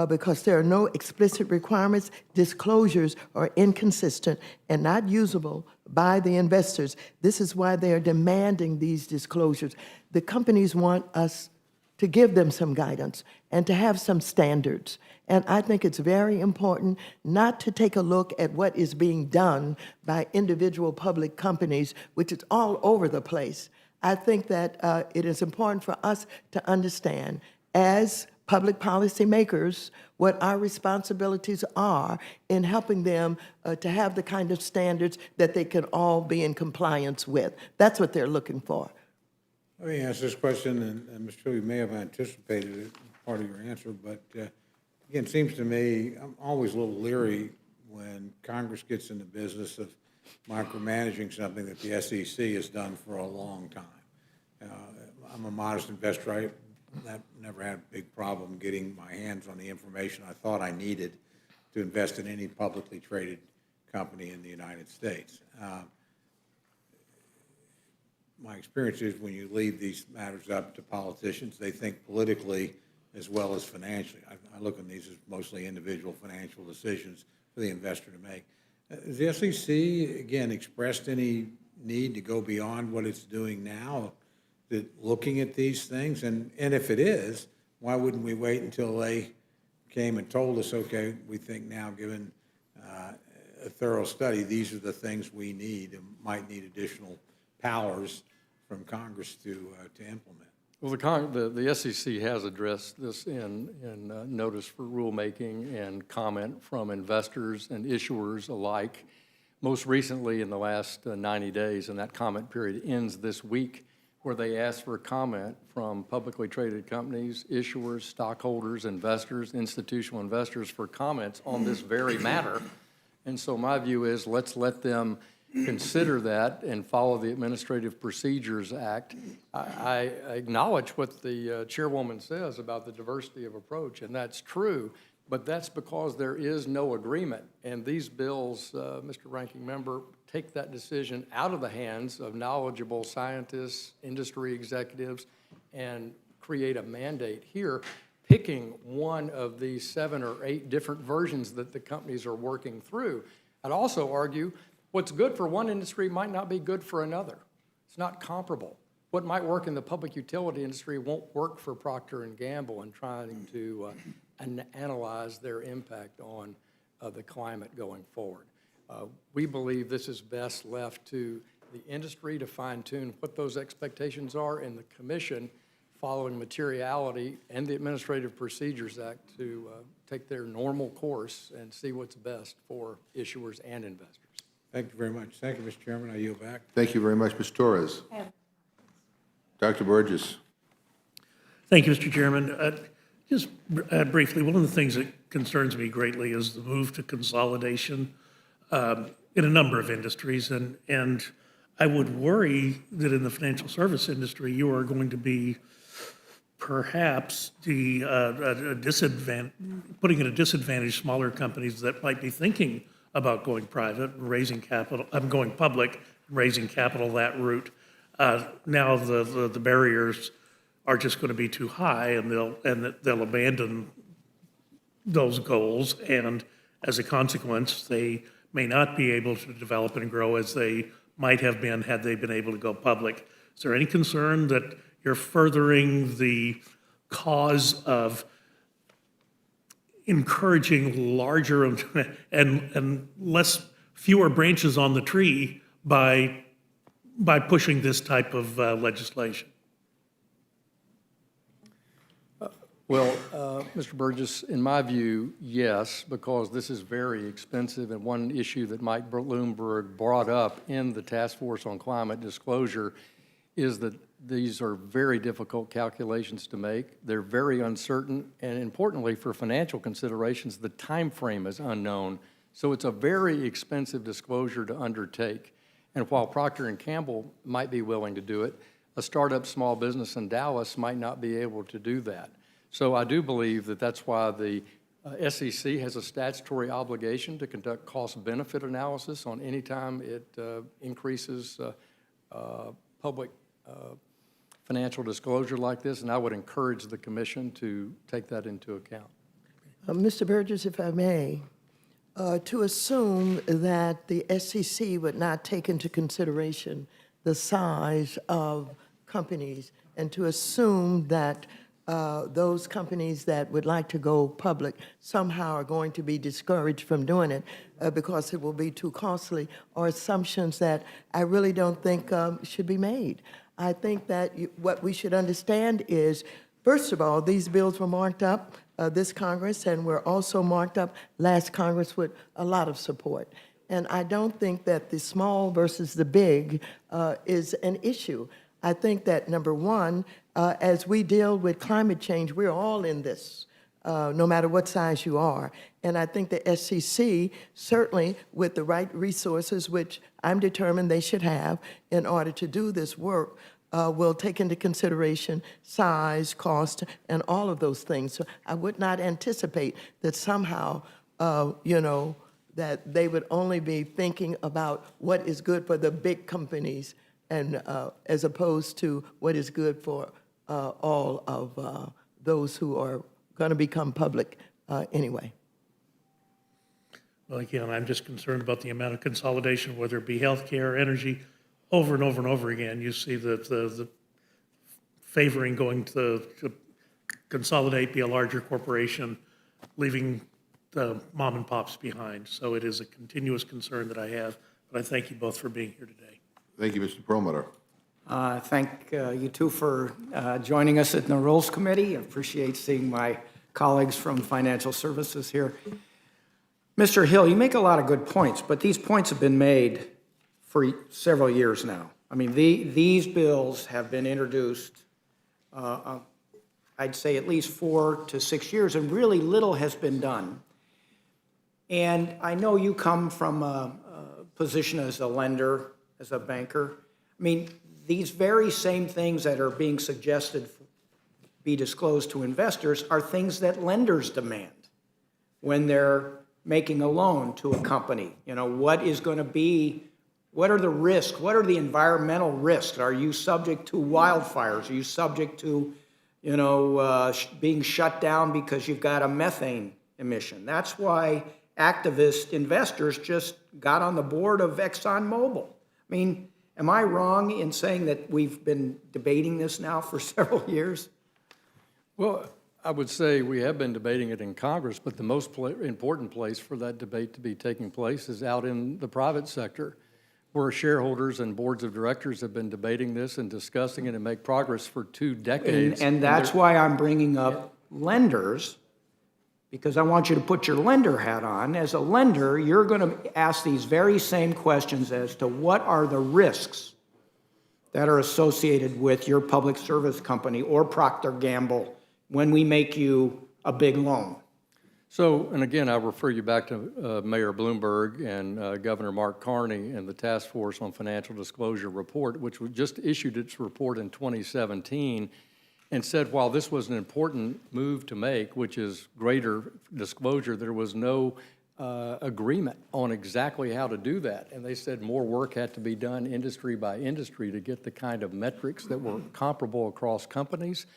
Because there are no explicit requirements, disclosures are inconsistent and not usable by the investors. This is why they are demanding these disclosures. The companies want us to give them some guidance and to have some standards. And I think it's very important not to take a look at what is being done by individual public companies, which is all over the place. I think that it is important for us to understand, as public policy makers, what our responsibilities are in helping them to have the kind of standards that they can all be in compliance with. That's what they're looking for. Let me ask this question, and Mr. Hill, you may have anticipated it, part of your answer, but again, it seems to me, I'm always a little leery when Congress gets in the business of micromanaging something that the SEC has done for a long time. I'm a modest investor. I've never had a big problem getting my hands on the information I thought I needed to invest in any publicly traded company in the United States. My experience is when you leave these matters up to politicians, they think politically as well as financially. I look at these as mostly individual financial decisions for the investor to make. Has the SEC, again, expressed any need to go beyond what it's doing now, looking at these things? And if it is, why wouldn't we wait until they came and told us, okay, we think now, given a thorough study, these are the things we need and might need additional powers from Congress to implement? Well, the SEC has addressed this in notice for rulemaking and comment from investors and issuers alike, most recently in the last 90 days, and that comment period ends this week, where they asked for comment from publicly traded companies, issuers, stockholders, investors, institutional investors for comments on this very matter. And so my view is let's let them consider that and follow the Administrative Procedures Act. I acknowledge what the chairwoman says about the diversity of approach, and that's true, but that's because there is no agreement. And these bills, Mr. Ranking Member, take that decision out of the hands of knowledgeable scientists, industry executives, and create a mandate here, picking one of these 7 or 8 different versions that the companies are working through. I'd also argue what's good for one industry might not be good for another. It's not comparable. What might work in the public utility industry won't work for Procter & Gamble in trying to analyze their impact on the climate going forward. We believe this is best left to the industry to fine-tune what those expectations are, and the commission, following materiality and the Administrative Procedures Act, to take their normal course and see what's best for issuers and investors. Thank you very much. Thank you, Mr. Chairman. I yield back. Thank you very much, Ms. Torres. Dr. Burgess. Thank you, Mr. Chairman. Just briefly, one of the things that concerns me greatly is the move to consolidation in a number of industries. And I would worry that in the financial service industry, you are going to be perhaps putting at a disadvantage smaller companies that might be thinking about going private, raising capital, going public, raising capital that route. Now the barriers are just going to be too high, and they'll abandon those goals, and as a consequence, they may not be able to develop and grow as they might have been had they been able to go public. Is there any concern that you're furthering the cause of encouraging larger and fewer branches on the tree by pushing this type of legislation? Well, Mr. Burgess, in my view, yes, because this is very expensive, and one issue that Mike Bloomberg brought up in the Task Force on Climate Disclosure is that these are very difficult calculations to make. They're very uncertain, and importantly, for financial considerations, the time frame is unknown. So it's a very expensive disclosure to undertake. And while Procter & Gamble might be willing to do it, a startup small business in Dallas might not be able to do that. So I do believe that that's why the SEC has a statutory obligation to conduct cost-benefit analysis on any time it increases public financial disclosure like this, and I would encourage the commission to take that into account. Mr. Burgess, if I may, to assume that the SEC would not take into consideration the size of companies, and to assume that those companies that would like to go public somehow are going to be discouraged from doing it because it will be too costly, are assumptions that I really don't think should be made. I think that what we should understand is, first of all, these bills were marked up this Congress, and were also marked up last Congress with a lot of support. And I don't think that the small versus the big is an issue. I think that, number one, as we deal with climate change, we're all in this, no matter what size you are. And I think the SEC, certainly with the right resources, which I'm determined they should have in order to do this work, will take into consideration size, cost, and all of those things. So I would not anticipate that somehow, that they would only be thinking about what is good for the big companies, and as opposed to what is good for all of those who are going to become public anyway. Well, again, I'm just concerned about the amount of consolidation, whether it be healthcare, energy, over and over and over again. You see the favoring going to consolidate, be a larger corporation, leaving the mom and pops behind. So it is a continuous concern that I have, but I thank you both for being here today. Thank you, Mr. Perlmutter. Thank you two for joining us in the Rules Committee. I appreciate seeing my colleagues from Financial Services here. Mr. Hill, you make a lot of good points, but these points have been made for several years now. I mean, these bills have been introduced, I'd say at least 4 to 6 years, and really little has been done. And I know you come from a position as a lender, as a banker. I mean, these very same things that are being suggested be disclosed to investors are things that lenders demand when they're making a loan to a company. You know, what is going to be, what are the risks? What are the environmental risks? Are you subject to wildfires? Are you subject to, you know, being shut down because you've got a methane emission? That's why activist investors just got on the board of ExxonMobil. I mean, am I wrong in saying that we've been debating this now for several years? Well, I would say we have been debating it in Congress, but the most important place for that debate to be taking place is out in the private sector, where shareholders and boards of directors have been debating this and discussing it and make progress for 2 decades. And that's why I'm bringing up lenders, because I want you to put your lender hat on. As a lender, you're going to ask these very same questions as to what are the risks that are associated with your public service company or Procter & Gamble when we make you a big loan. So, and again, I refer you back to Mayor Bloomberg and Governor Mark Carney and the Task Force on Financial Disclosure report, which just issued its report in 2017, and said while this was an important move to make, which is greater disclosure, there was no agreement on exactly how to do that. And they said more work had to be done industry by industry to get the kind of metrics that were comparable across companies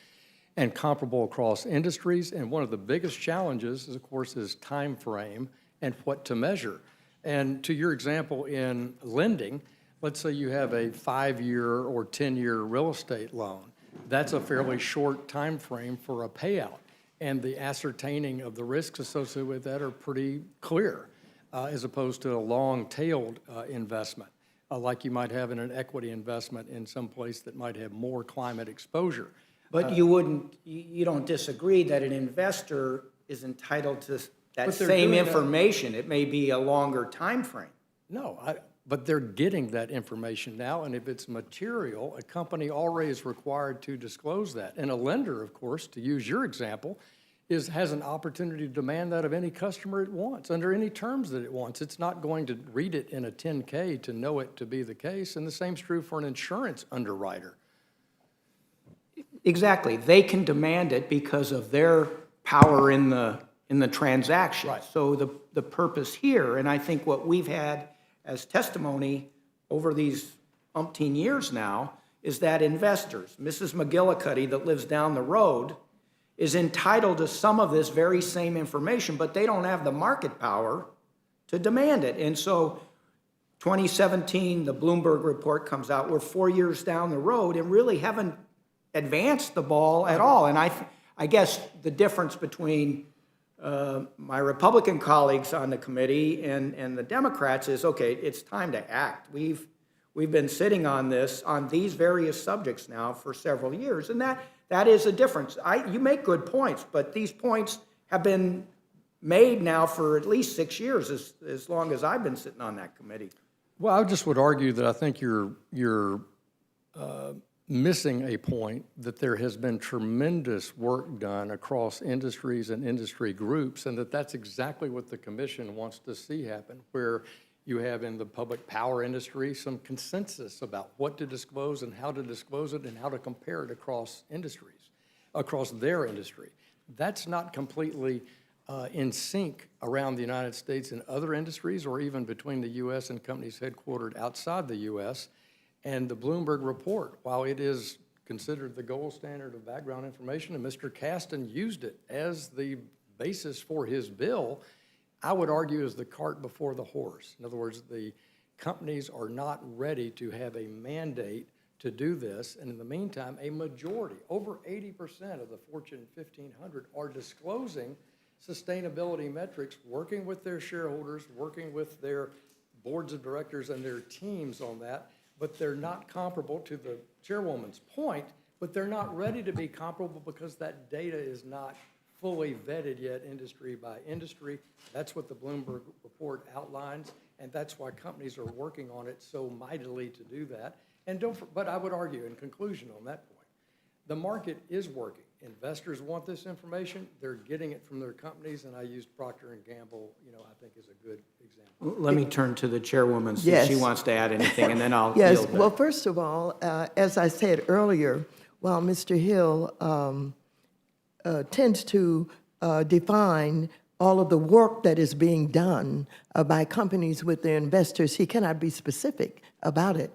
and comparable across industries. And one of the biggest challenges, is, of course, is time frame and what to measure. And to your example in lending, let's say you have a 5-year or 10-year real estate loan. That's a fairly short time frame for a payout. And the ascertaining of the risks associated with that are pretty clear, as opposed to a long-tailed investment, like you might have in an equity investment in some place that might have more climate exposure. But you don't disagree that an investor is entitled to that same information. It may be a longer time frame. No, but they're getting that information now, and if it's material, a company already is required to disclose that. And a lender, of course, to use your example, has an opportunity to demand that of any customer it wants, under any terms that it wants. It's not going to read it in a 10-K to know it to be the case, and the same's true for an insurance underwriter. Exactly. They can demand it because of their power in the transaction. Right. So the purpose here, and I think what we've had as testimony over these umpteen years now, is that investors, Mrs. McGillicuddy that lives down the road, is entitled to some of this very same information, but they don't have the market power to demand it. And so 2017, the Bloomberg report comes out. We're 4 years down the road and really haven't advanced the ball at all. And I guess the difference between my Republican colleagues on the committee and the Democrats is, okay, it's time to act. We've been sitting on this, on these various subjects now for several years, and that is a difference. You make good points, but these points have been made now for at least 6 years, as long as I've been sitting on that committee. Well, I just would argue that I think you're missing a point that there has been tremendous work done across industries and industry groups, and that's exactly what the commission wants to see happen, where you have in the public power industry some consensus about what to disclose and how to disclose it and how to compare it across industries, across their industry. That's not completely in sync around the United States and other industries, or even between the U.S. and companies headquartered outside the U.S. And the Bloomberg report, while it is considered the gold standard of background information, and Mr. Kasten used it as the basis for his bill, I would argue is the cart before the horse. In other words, the companies are not ready to have a mandate to do this, and in the meantime, a majority, over 80% of the Fortune 1500 are disclosing sustainability metrics, working with their shareholders, working with their boards of directors and their teams on that. but they're not comparable, to the chairwoman's point, but they're not ready to be comparable because that data is not fully vetted yet industry by industry. That's what the Bloomberg report outlines, and that's why companies are working on it so mightily to do that. But I would argue, in conclusion on that point, the market is working. Investors want this information. They're getting it from their companies, and I used Procter & Gamble, I think is a good example. Let me turn to the chairwoman, see if she Yes. wants to add anything, and then I'll Yes, yield back. well, first of all, as I said earlier, while Mr. Hill tends to define all of the work that is being done by companies with their investors, he cannot be specific about it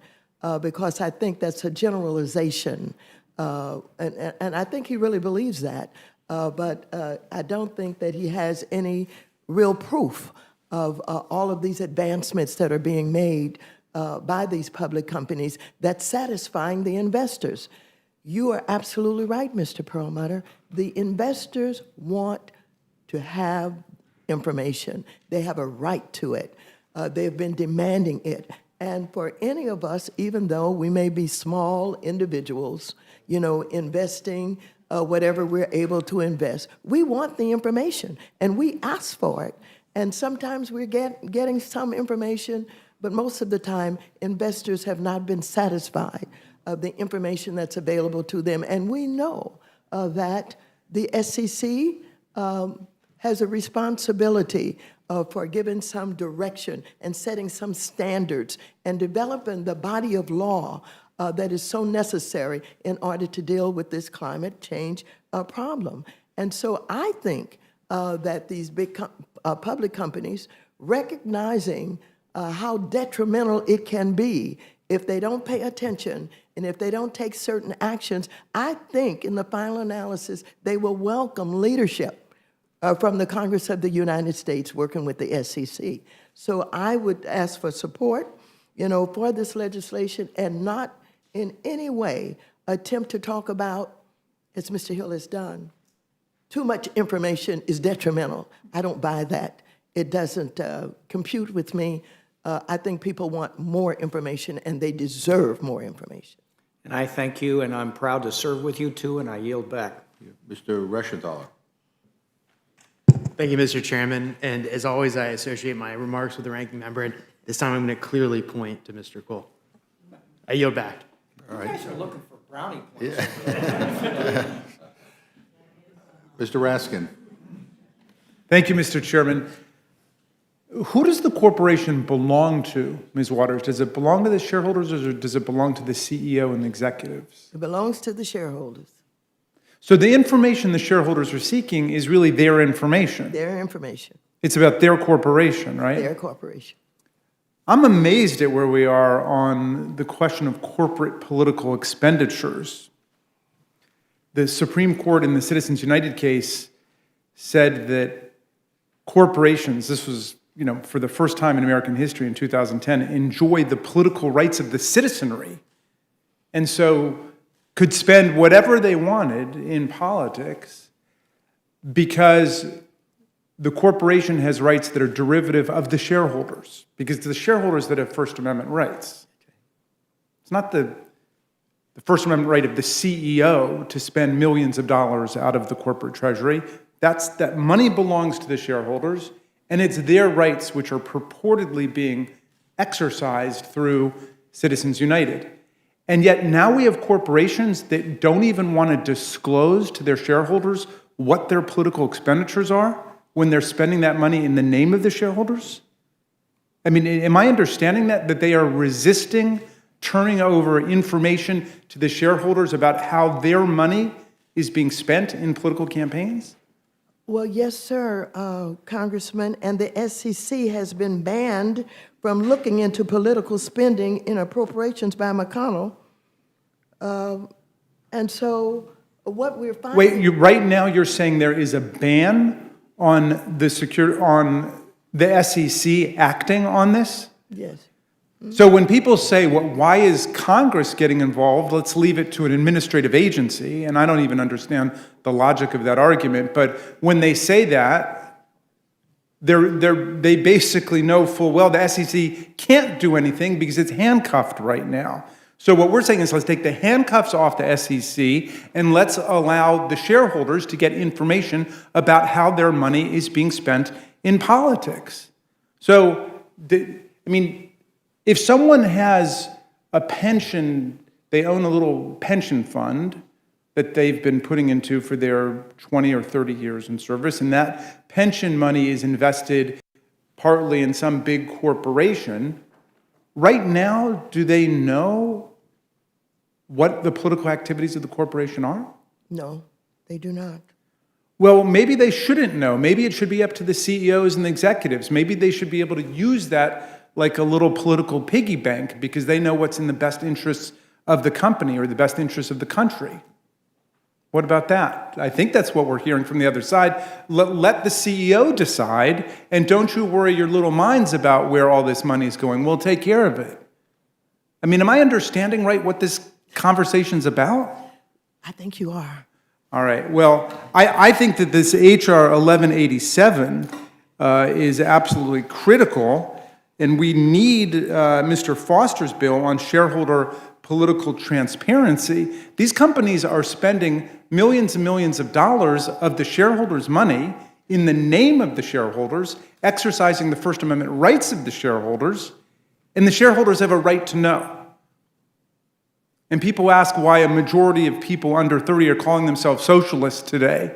because I think that's a generalization. And I think he really believes that, but I don't think that he has any real proof of all of these advancements that are being made by these public companies that's satisfying the investors. You are absolutely right, Mr. Perlmutter. The investors want to have information. They have a right to it. They've been demanding it. And for any of us, even though we may be small individuals, investing whatever we're able to invest, we want the information, and we ask for it. And sometimes we're getting some information, but most of the time, investors have not been satisfied of the information that's available to them. And we know that the SEC has a responsibility for giving some direction and setting some standards and developing the body of law that is so necessary in order to deal with this climate change problem. And so I think that these big public companies, recognizing how detrimental it can be if they don't pay attention and if they don't take certain actions, I think in the final analysis, they will welcome leadership from the Congress of the United States working with the SEC. So I would ask for support, for this legislation and not in any way attempt to talk about, as Mr. Hill has done, too much information is detrimental. I don't buy that. It doesn't compute with me. I think people want more information, and they deserve more information. And I thank you, and I'm proud to serve with you too, and I yield back. Mr. Reschenthaler. Thank you, Mr. Chairman. And as always, I associate my remarks with the ranking member, and this time I'm going to clearly point to Mr. Cole. I yield back. All right. You guys are looking for brownie points. Mr. Raskin. Thank you, Mr. Chairman. Who does the corporation belong to, Ms. Waters? Does it belong to the shareholders or does it belong to the CEO and the executives? It belongs to the shareholders, So the information the shareholders are seeking is really their information. their information, It's about their corporation, right? their corporation. I'm amazed at where we are on the question of corporate political expenditures. The Supreme Court in the Citizens United case said that corporations, this was, for the first time in American history in 2010, enjoy the political rights of the citizenry, and so could spend whatever they wanted in politics because the corporation has rights that are derivative of the shareholders, because it's the shareholders that have First Amendment rights. It's not the First Amendment right of the CEO to spend millions of dollars out of the corporate treasury. That money belongs to the shareholders, and it's their rights which are purportedly being exercised through Citizens United. And yet now we have corporations that don't even want to disclose to their shareholders what their political expenditures are when they're spending that money in the name of the shareholders? I mean, am I understanding that they are resisting turning over information to the shareholders about how their money is being spent in political campaigns? Well, yes, sir, Congressman, and the SEC has been banned from looking into political spending in appropriations by McConnell. And so what we're finding... Wait, right now you're saying there is a ban on the SEC acting on this? Yes. So when people say, well, why is Congress getting involved? Let's leave it to an administrative agency. And I don't even understand the logic of that argument. But when they say that, they basically know full well the SEC can't do anything because it's handcuffed right now. So what we're saying is let's take the handcuffs off the SEC and let's allow the shareholders to get information about how their money is being spent in politics. So, if someone has a pension, they own a little pension fund that they've been putting into for their 20 or 30 years in service, and that pension money is invested partly in some big corporation. Right now, do they know what the political activities of the corporation are? No, they do not. Well, maybe they shouldn't know. Maybe it should be up to the CEOs and the executives. Maybe they should be able to use that like a little political piggy bank because they know what's in the best interests of the company or the best interests of the country. What about that? I think that's what we're hearing from the other side. Let the CEO decide, and don't you worry your little minds about where all this money is going. We'll take care of it. Am I understanding right what this conversation's about? I think you are. All right. Well, I think that this H.R. 1187 is absolutely critical, and we need Mr. Foster's bill on shareholder political transparency. These companies are spending millions and millions of dollars of the shareholders' money in the name of the shareholders, exercising the First Amendment rights of the shareholders, and the shareholders have a right to know. And people ask why a majority of people under 30 are calling themselves socialists today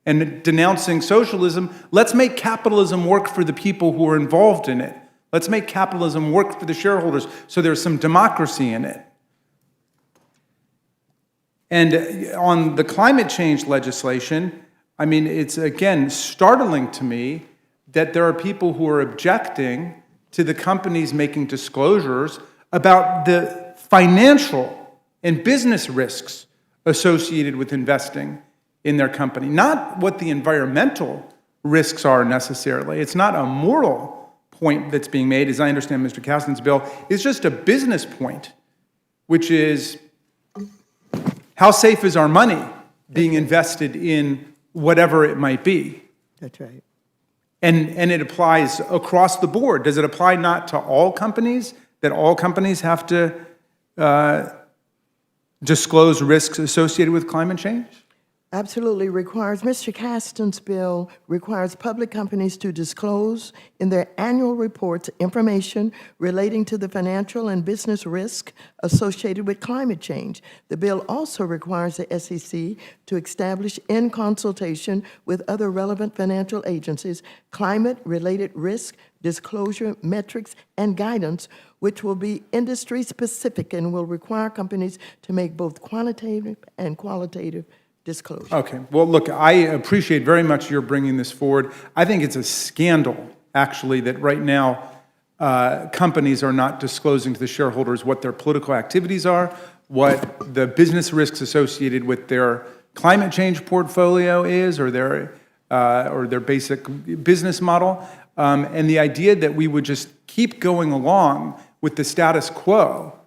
and denouncing socialism. Let's make capitalism work for the people who are involved in it. Let's make capitalism work for the shareholders so there's some democracy in it. And on the climate change legislation, it's again startling to me that there are people who are objecting to the companies making disclosures about the financial and business risks associated with investing in their company. Not what the environmental risks are necessarily. It's not a moral point that's being made, as I understand Mr. Casten's bill. It's just a business point, which is how safe is our money being invested in whatever it might be? That's right. And it applies across the board. Does it apply not to all companies, that all companies have to disclose risks associated with climate change? Absolutely requires, Mr. Casten's bill requires public companies to disclose in their annual reports information relating to the financial and business risk associated with climate change. The bill also requires the SEC to establish, in consultation with other relevant financial agencies, climate-related risk disclosure metrics and guidance, which will be industry-specific and will require companies to make both quantitative and qualitative disclosure. Okay. Well, look, I appreciate very much your bringing this forward. I think it's a scandal, actually, that right now companies are not disclosing to the shareholders what their political activities are, what the business risks associated with their climate change portfolio is, or their basic business model. And the idea that we would just keep going along with the status quo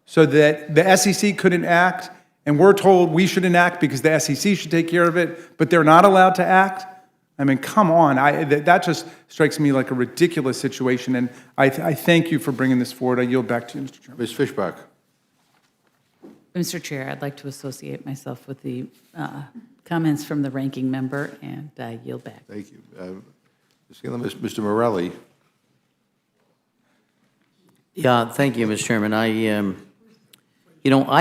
so that the SEC couldn't act, and we're told we shouldn't act because the SEC should take care of it, but they're not allowed to act? Come on. That just strikes me like a ridiculous situation, and I thank you for bringing this forward. I yield back to you, Mr. Chairman. Ms. Fischbach. Mr. Chair, I'd like to associate myself with the comments from the ranking member, and I yield back. Thank you. Mr. Morelli. Yeah, thank you, Mr. Chairman. I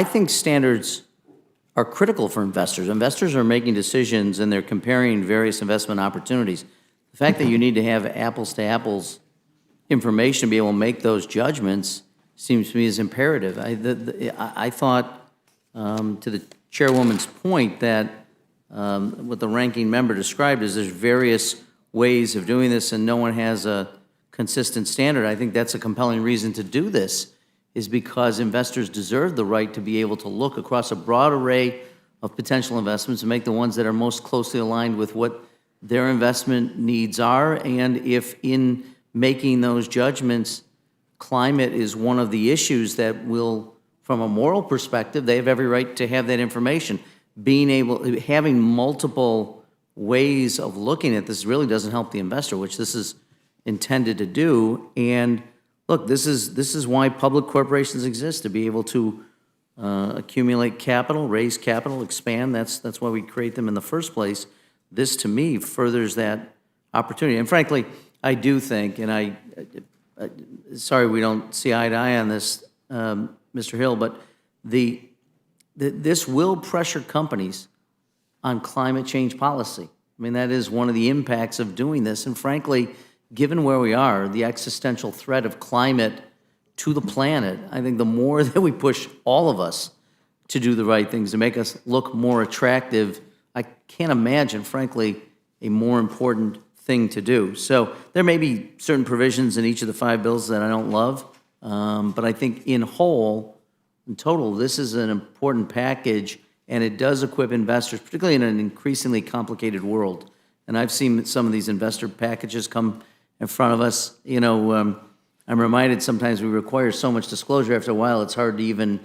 think standards are critical for investors. Investors are making decisions and they're comparing various investment opportunities. The fact that you need to have apples-to-apples information to be able to make those judgments seems to me is imperative. I thought, to the chairwoman's point, that what the ranking member described is there's various ways of doing this and no one has a consistent standard. I think that's a compelling reason to do this, is because investors deserve the right to be able to look across a broad array of potential investments and make the ones that are most closely aligned with what their investment needs are. And if in making those judgments, climate is one of the issues that will, from a moral perspective, they have every right to have that information. Having multiple ways of looking at this really doesn't help the investor, which this is intended to do. And look, this is why public corporations exist, to be able to accumulate capital, raise capital, expand. That's why we create them in the first place. This, to me, furthers that opportunity. And frankly, I do think, and sorry we don't see eye to eye on this, Mr. Hill, but this will pressure companies on climate change policy. I mean, that is one of the impacts of doing this. And frankly, given where we are, the existential threat of climate to the planet, I think the more that we push all of us to do the right things, to make us look more attractive, I can't imagine, frankly, a more important thing to do. So there may be certain provisions in each of the 5 bills that I don't love, but I think in total, this is an important package, and it does equip investors, particularly in an increasingly complicated world. And I've seen some of these investor packages come in front of us. You know, I'm reminded sometimes we require so much disclosure, after a while it's hard to even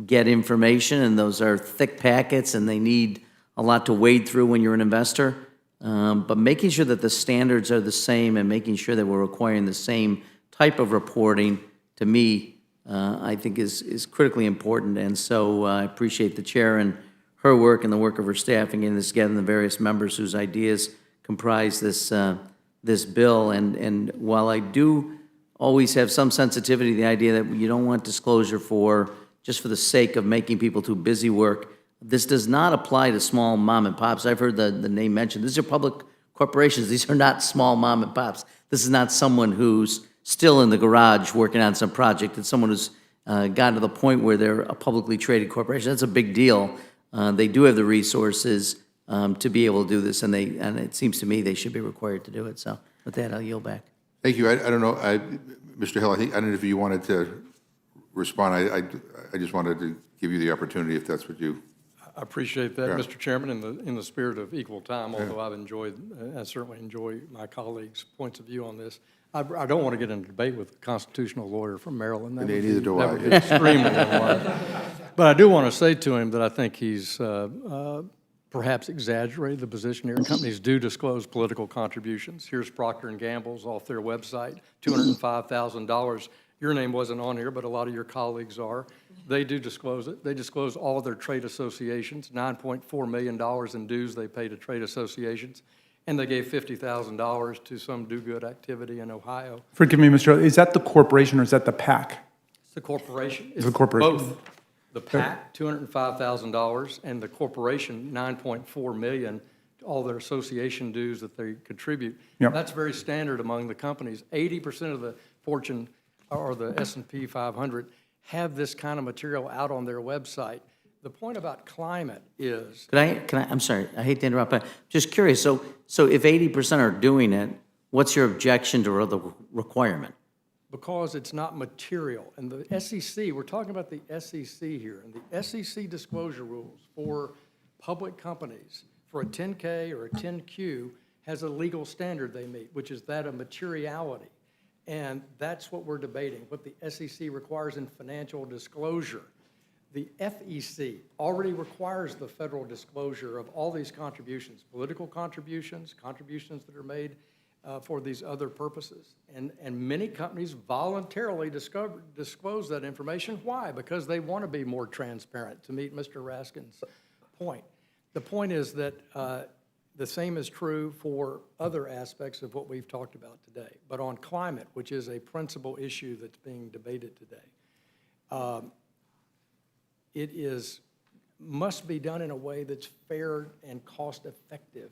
get information, and those are thick packets, and they need a lot to wade through when you're an investor. But making sure that the standards are the same and making sure that we're requiring the same type of reporting, to me, I think is critically important. And so I appreciate the chair and her work and the work of her staff in getting this together, and the various members whose ideas comprise this bill. And while I do always have some sensitivity to the idea that you don't want disclosure just for the sake of making people too busy work, this does not apply to small mom and pops. I've heard the name mentioned. These are public corporations. These are not small mom and pops. This is not someone who's still in the garage working on some project. It's someone who's gotten to the point where they're a publicly traded corporation. That's a big deal. They do have the resources to be able to do this, and it seems to me they should be required to do it. So with that, I'll yield back. Thank you. I don't know, Mr. Hill, I don't know if you wanted to respond. I just wanted to give you the opportunity, if that's what you... I appreciate that, Yeah. Mr. Chairman, in the spirit of equal time, although I certainly enjoy my colleagues' points of view on this. I don't want to get in a debate with a constitutional lawyer from Maryland. Neither do That I. would be extremely unwise. But I do want to say to him that I think he's perhaps exaggerated the position here. Companies do disclose political contributions. Here's Procter & Gamble's off their website, $205,000. Your name wasn't on here, but a lot of your colleagues are. They do disclose it. They disclose all of their trade associations, $9.4 million in dues they pay to trade associations, and they gave $50,000 to some do-good activity in Ohio. Forgive me, Mr. Hill, is that the corporation or is that the PAC? It's the corporation. It's the corporation. Both. The PAC, $205,000, and the corporation, $9.4 million, all their association dues that they contribute. Yep. That's very standard among the companies. 80% of the Fortune or the S&P 500 have this kind of material out on their website. The point about climate is... I'm sorry, I hate to interrupt, but just curious, so if 80% are doing it, what's your objection to the requirement? Because it's not material. And the SEC, we're talking about the SEC here, and the SEC disclosure rules for public companies, for a 10K or a 10Q, has a legal standard they meet, which is that of materiality. And that's what we're debating, what the SEC requires in financial disclosure. The FEC already requires the federal disclosure of all these contributions, political contributions, contributions that are made for these other purposes. And many companies voluntarily disclose that information. Why? Because they want to be more transparent, to meet Mr. Raskin's point. The point is that the same is true for other aspects of what we've talked about today. But on climate, which is a principal issue that's being debated today, it must be done in a way that's fair and cost-effective.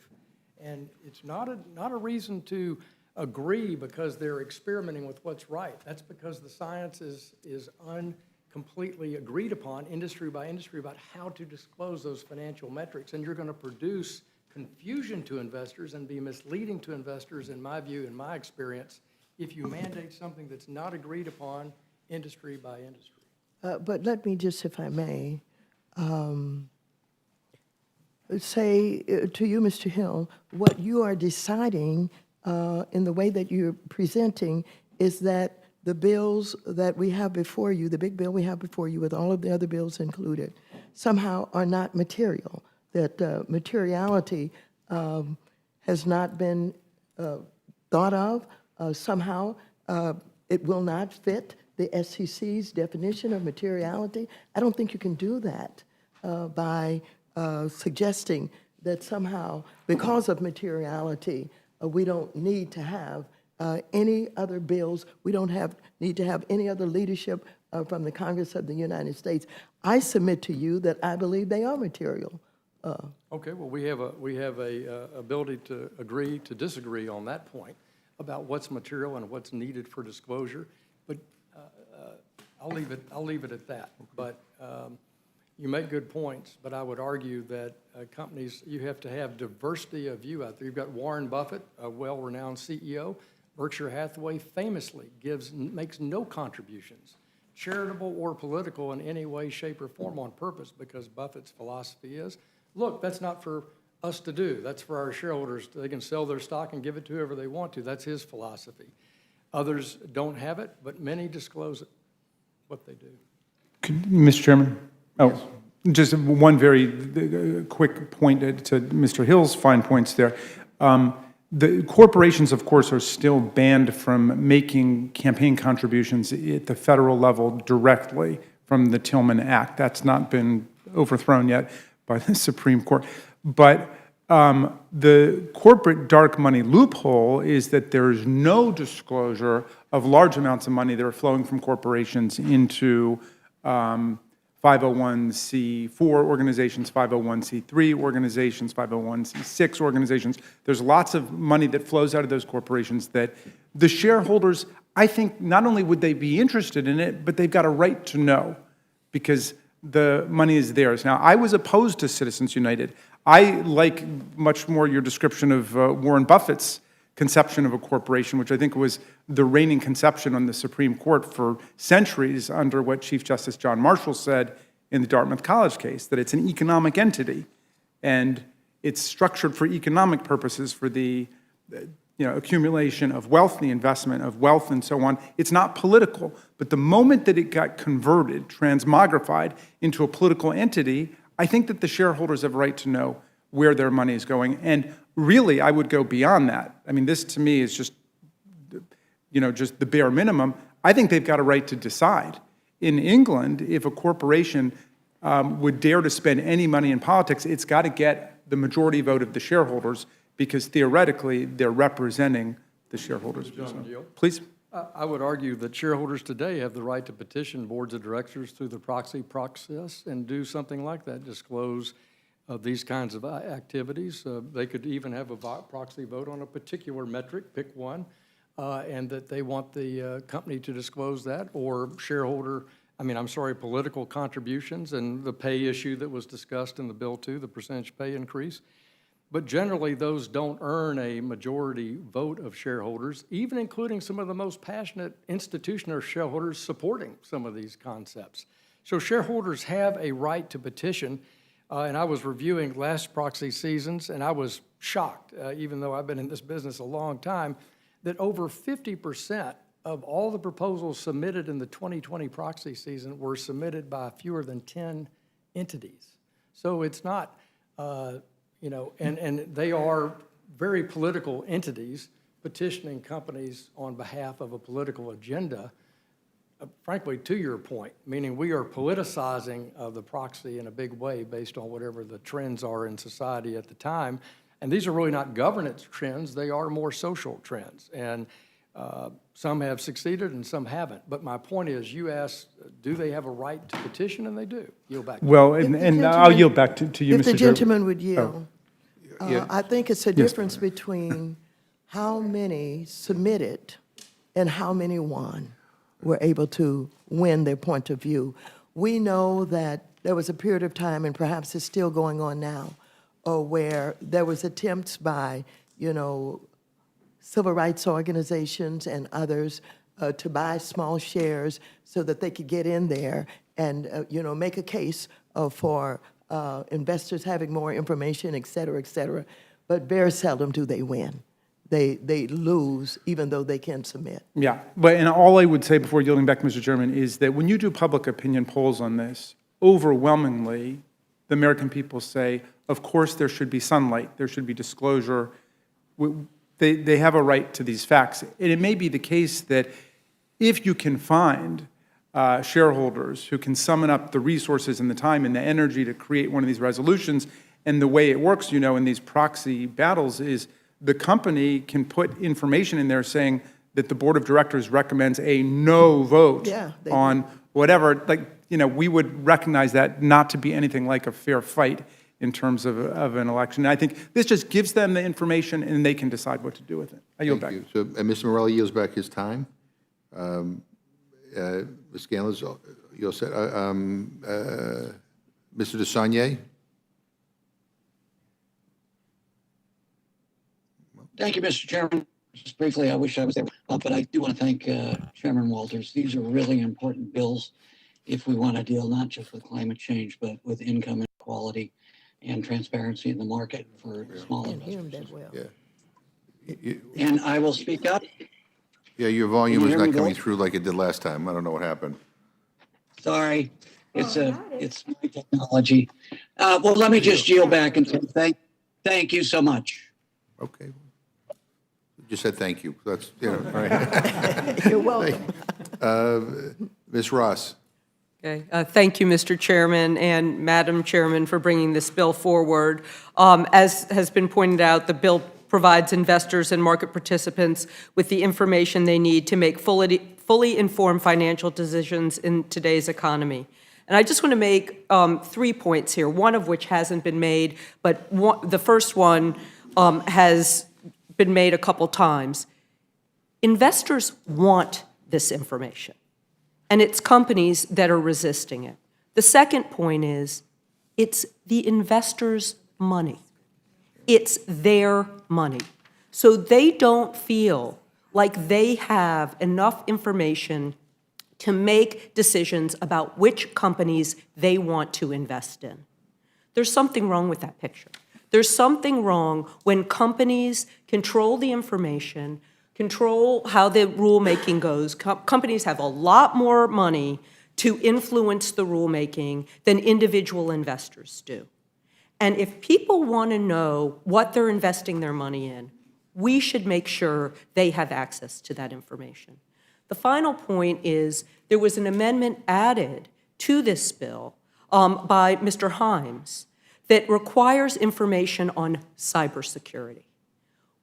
And it's not a reason to agree because they're experimenting with what's right. That's because the science is completely agreed upon, industry by industry, about how to disclose those financial metrics. And you're going to produce confusion to investors and be misleading to investors, in my view, in my experience, if you mandate something that's not agreed upon industry by industry. But let me just, if I may, say to you, Mr. Hill, what you are deciding in the way that you're presenting is that the bills that we have before you, the big bill we have before you with all of the other bills included, somehow are not material, that materiality has not been thought of. Somehow, it will not fit the SEC's definition of materiality. I don't think you can do that by suggesting that somehow, because of materiality, we don't need to have any other bills. We don't need to have any other leadership from the Congress of the United States. I submit to you that I believe they are material. Okay, well, we have a ability to agree to disagree on that point about what's material and what's needed for disclosure, but I'll leave it at that. But you make good points, but I would argue that companies, you have to have diversity of view out there. You've got Warren Buffett, a well-renowned CEO. Berkshire Hathaway famously makes no contributions, charitable or political in any way, shape, or form on purpose, because Buffett's philosophy is, look, that's not for us to do. That's for our shareholders. They can sell their stock and give it to whoever they want to. That's his philosophy. Others don't have it, but many disclose it, what they do. Mr. Chairman? Oh, just one very quick point to Mr. Hill's fine points there. The corporations, of course, are still banned from making campaign contributions at the federal level directly from the Tillman Act. That's not been overthrown yet by the Supreme Court. But the corporate dark money loophole is that there is no disclosure of large amounts of money that are flowing from corporations into 501c4 organizations, 501c3 organizations, 501c6 organizations. There's lots of money that flows out of those corporations that the shareholders, I think, not only would they be interested in it, but they've got a right to know because the money is theirs. Now, I was opposed to Citizens United. I like much more your description of Warren Buffett's conception of a corporation, which I think was the reigning conception on the Supreme Court for centuries under what Chief Justice John Marshall said in the Dartmouth College case, that it's an economic entity and it's structured for economic purposes for the accumulation of wealth, the investment of wealth and so on. It's not political, but the moment that it got converted, transmogrified into a political entity, I think that the shareholders have a right to know where their money is going. And really, I would go beyond that. I mean, this to me is just the bare minimum. I think they've got a right to decide. In England, if a corporation would dare to spend any money in politics, it's got to get the majority vote of the shareholders because theoretically, they're representing the shareholders. Please. I would argue that shareholders today have the right to petition boards of directors through the proxy process and do something like that, disclose these kinds of activities. They could even have a proxy vote on a particular metric, pick one, and that they want the company to disclose that, or political contributions and the pay issue that was discussed in the bill too, the percentage pay increase. But generally, those don't earn a majority vote of shareholders, even including some of the most passionate institutional shareholders supporting some of these concepts. So shareholders have a right to petition. And I was reviewing last proxy seasons, and I was shocked, even though I've been in this business a long time, that over 50% of all the proposals submitted in the 2020 proxy season were submitted by fewer than 10 entities. So it's not, and they are very political entities petitioning companies on behalf of a political agenda. Frankly, to your point, meaning we are politicizing the proxy in a big way based on whatever the trends are in society at the time. And these are really not governance trends, they are more social trends. And some have succeeded and some haven't. But my point is, you asked, do they have a right to petition? And they do. Yield back. Well, and I'll yield back to you, Mr. Chairman. If the gentleman would yield. I think it's a difference between how many submitted and how many won were able to win their point of view. We know that there was a period of time, and perhaps it's still going on now, where there was attempts by, civil rights organizations and others to buy small shares so that they could get in there and, make a case for investors having more information, et cetera, et cetera. But very seldom do they win. They lose, even though they can submit. Yeah, and all I would say before yielding back, Mr. Chairman, is that when you do public opinion polls on this, overwhelmingly, the American people say, of course there should be sunlight, there should be disclosure, They have a right to these facts. And it may be the case that if you can find shareholders who can summon up the resources and the time and the energy to create one of these resolutions, and the way it works, in these proxy battles is the company can put information in there saying that the board of directors recommends a no vote Yeah, they on whatever, we would recognize that not to be anything like a fair fight in terms of an election. And I think this just gives them the information and they can decide what to do with it. I yield back. Thank you. So, and Mr. Morelli yields back his time. Ms. Scanlon's, you'll set, Mr. DeSagne? Thank you, Mr. Chairman. Just briefly, I wish I was there, but I do want to thank Chairman Walters. These are really important bills if we want to deal not just with climate change, but with income inequality and transparency in the market for small Can't hear him investors. that well. Yeah. And I will speak up. Yeah, your volume Can is you hear not me, coming Bill? through like it did last time. I don't know what happened. Sorry, it's my technology. Well, let me just yield back and say thank you so much. Okay. Just said thank you. That's, all right. You're welcome. Ms. Ross? Okay, thank you, Mr. Chairman and Madam Chairman, for bringing this bill forward. As has been pointed out, the bill provides investors and market participants with the information they need to make fully informed financial decisions in today's economy. And I just want to make 3 points here, one of which hasn't been made, but the first one has been made a couple times. Investors want this information, and it's companies that are resisting it. The second point is it's the investors' money. It's their money. So they don't feel like they have enough information to make decisions about which companies they want to invest in. There's something wrong with that picture. There's something wrong when companies control the information, control how the rulemaking goes. Companies have a lot more money to influence the rulemaking than individual investors do. And if people want to know what they're investing their money in, we should make sure they have access to that information. The final point is there was an amendment added to this bill by Mr. Himes that requires information on cybersecurity.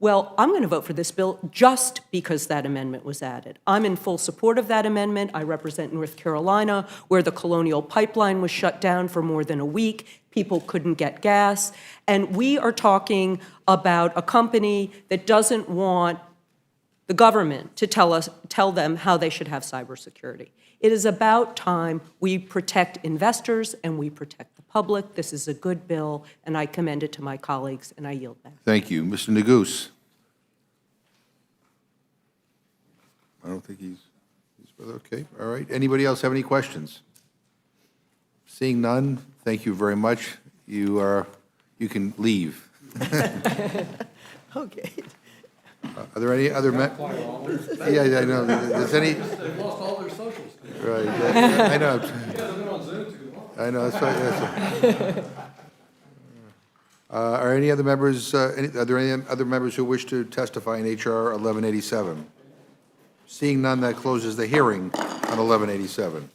Well, I'm going to vote for this bill just because that amendment was added. I'm in full support of that amendment. I represent North Carolina, where the Colonial Pipeline was shut down for more than a week. People couldn't get gas. And we are talking about a company that doesn't want the government to tell them how they should have cybersecurity. It is about time we protect investors and we protect the public. This is a good bill, and I commend it to my colleagues, and I yield back. Thank you. Mr. Neguse? I don't think he's okay. All right. Anybody else have any questions? Seeing none, thank you very much. You can leave. Okay. Are there any other? Yeah, I know. Does any? They've lost all their socials. Right. I know. I know. That's right. Are any other members? Are there any other members who wish to testify in HR 1187? Seeing none, that closes the hearing on 1187.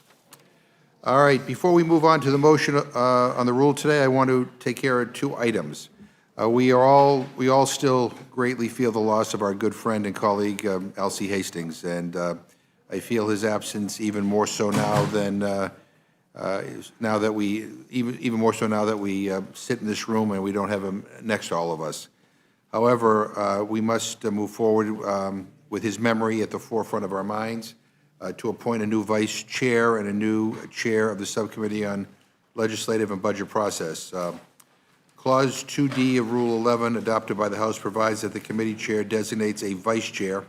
All right. Before we move on to the motion on the rule today, I want to take care of 2 items. We all still greatly feel the loss of our good friend and colleague, Elsie Hastings, and I feel his absence even more so now than even more so now that we sit in this room and we don't have him next to all of us. However, we must move forward with his memory at the forefront of our minds to appoint a new vice chair and a new chair of the subcommittee on legislative and budget process. Clause 2D of Rule 11, adopted by the House, provides that the committee chair designates a vice chair.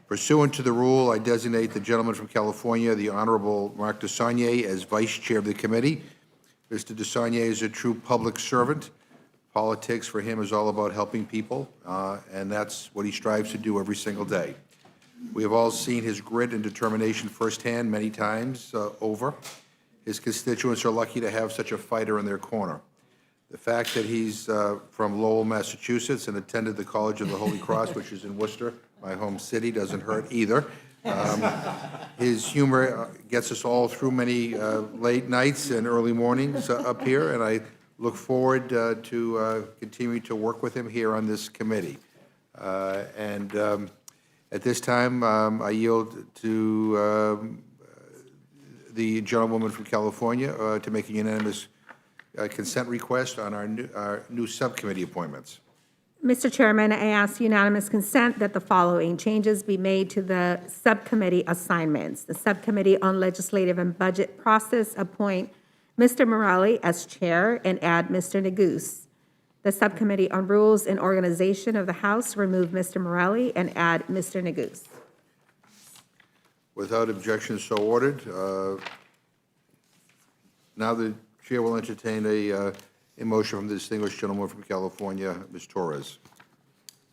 Pursuant to the rule, I designate the gentleman from California, the Honorable Mark DeSagne, as vice chair of the committee. Mr. DeSagne is a true public servant. Politics for him is all about helping people, and that's what he strives to do every single day. We have all seen his grit and determination firsthand many times over. His constituents are lucky to have such a fighter in their corner. The fact that he's from Lowell, Massachusetts, and attended the College of the Holy Cross, which is in Worcester, my home city, doesn't hurt either. His humor gets us all through many late nights and early mornings up here, and I look forward to continuing to work with him here on this committee. At this time, I yield to the gentlewoman from California to make a unanimous consent request on our new subcommittee appointments. Mr. Chairman, I ask unanimous consent that the following changes be made to the subcommittee assignments. The Subcommittee on Legislative and Budget Process appoint Mr. Morelli as chair and add Mr. Neguse. The Subcommittee on Rules and Organization of the House remove Mr. Morelli and add Mr. Neguse. Without objection, so ordered. Now the chair will entertain a motion from the distinguished gentleman from California, Ms. Torres.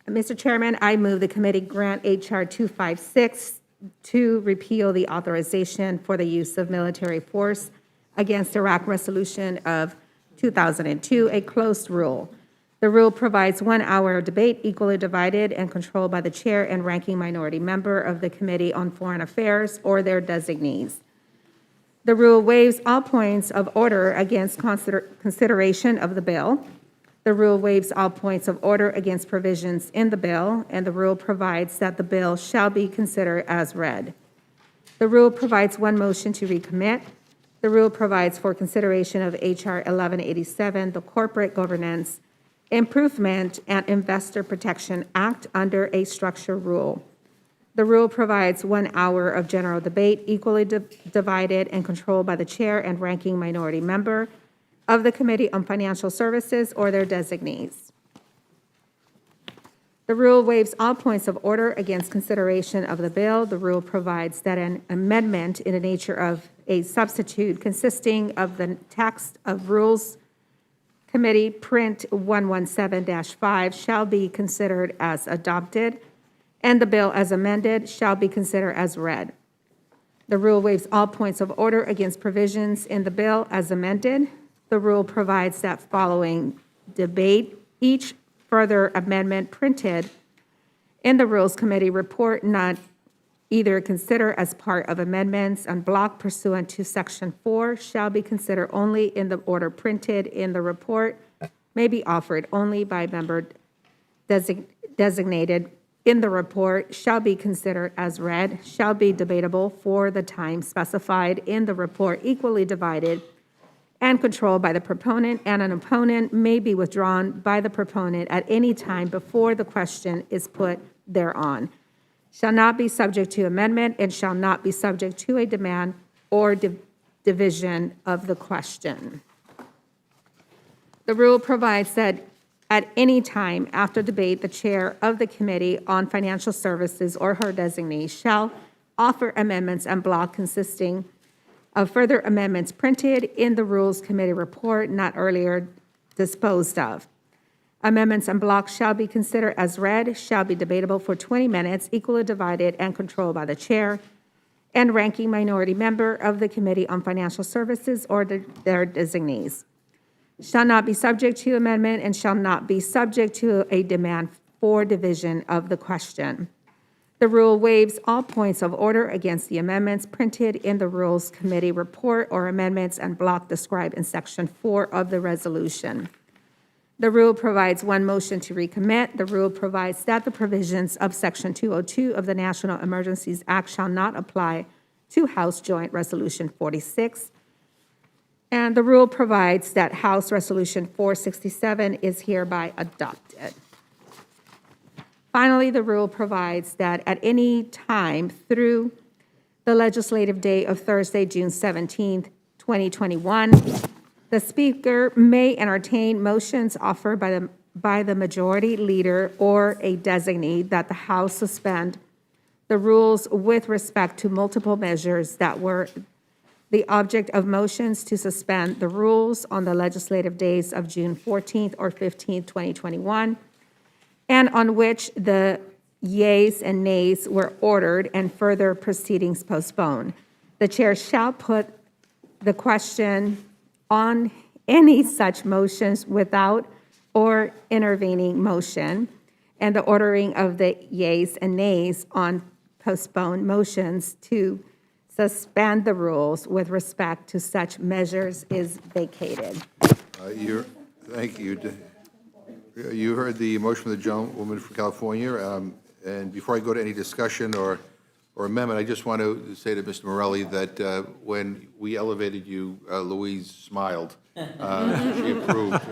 Mr. Chairman, I move the committee grant H.R. 256 to repeal the authorization for the use of military force against Iraq resolution of 2002, a closed rule. The rule provides 1 hour of debate equally divided and controlled by the chair and ranking minority member of the Committee on Foreign Affairs or their designees. The rule waives all points of order against consideration of the bill. The rule waives all points of order against provisions in the bill, and the rule provides that the bill shall be considered as read. The rule provides 1 motion to recommit. The rule provides for consideration of H.R. 1187, the Corporate Governance Improvement and Investor Protection Act under a structure rule. The rule provides 1 hour of general debate equally divided and controlled by the chair and ranking minority member of the Committee on Financial Services or their designees. The rule waives all points of order against consideration of the bill. The rule provides that an amendment in the nature of a substitute consisting of the text of Rules Committee Print 117-5 shall be considered as adopted, and the bill as amended shall be considered as read. The rule waives all points of order against provisions in the bill as amended. The rule provides that following debate, each further amendment printed in the Rules Committee report not either considered as part of amendments en bloc pursuant to Section 4 shall be considered only in the order printed in the report, may be offered only by member designated in the report, shall be considered as read, shall be debatable for the time specified in the report, equally divided and controlled by the proponent, and an opponent may be withdrawn by the proponent at any time before the question is put thereon, shall not be subject to amendment, and shall not be subject to a demand or division of the question. The rule provides that at any time after debate, the chair of the Committee on Financial Services or her designee shall offer amendments en bloc consisting of further amendments printed in the Rules Committee report not earlier disposed of. Amendments en bloc shall be considered as read, shall be debatable for 20 minutes, equally divided and controlled by the chair and ranking minority member of the Committee on Financial Services or their designees. Shall not be subject to amendment and shall not be subject to a demand for division of the question. The rule waives all points of order against the amendments printed in the Rules Committee report or amendments en bloc described in Section 4 of the resolution. The rule provides 1 motion to recommit. The rule provides that the provisions of Section 202 of the National Emergencies Act shall not apply to House Joint Resolution 46. And the rule provides that House Resolution 467 is hereby adopted. Finally, the rule provides that at any time through the legislative day of Thursday, June 17th, 2021, the Speaker may entertain motions offered by the majority leader or a designee that the House suspend the rules with respect to multiple measures that were the object of motions to suspend the rules on the legislative days of June 14th or 15th, 2021, and on which the yeas and nays were ordered and further proceedings postponed. The chair shall put the question on any such motions without or intervening motion, and the ordering of the yeas and nays on postponed motions to suspend the rules with respect to such measures is vacated. Thank you. You heard the motion of the gentlewoman from California, and before I go to any discussion or amendment, I just want to say to Mr. Morelli that when we elevated you, Louise smiled. She approved.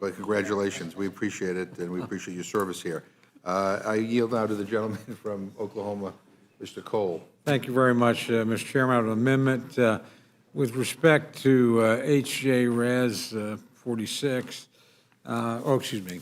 But congratulations. We appreciate it, and we appreciate your service here. I yield now to the gentleman from Oklahoma, Mr. Cole. Thank you very much, Mr. Chairman. I have an amendment with respect to H.J. Res. 46. Excuse me.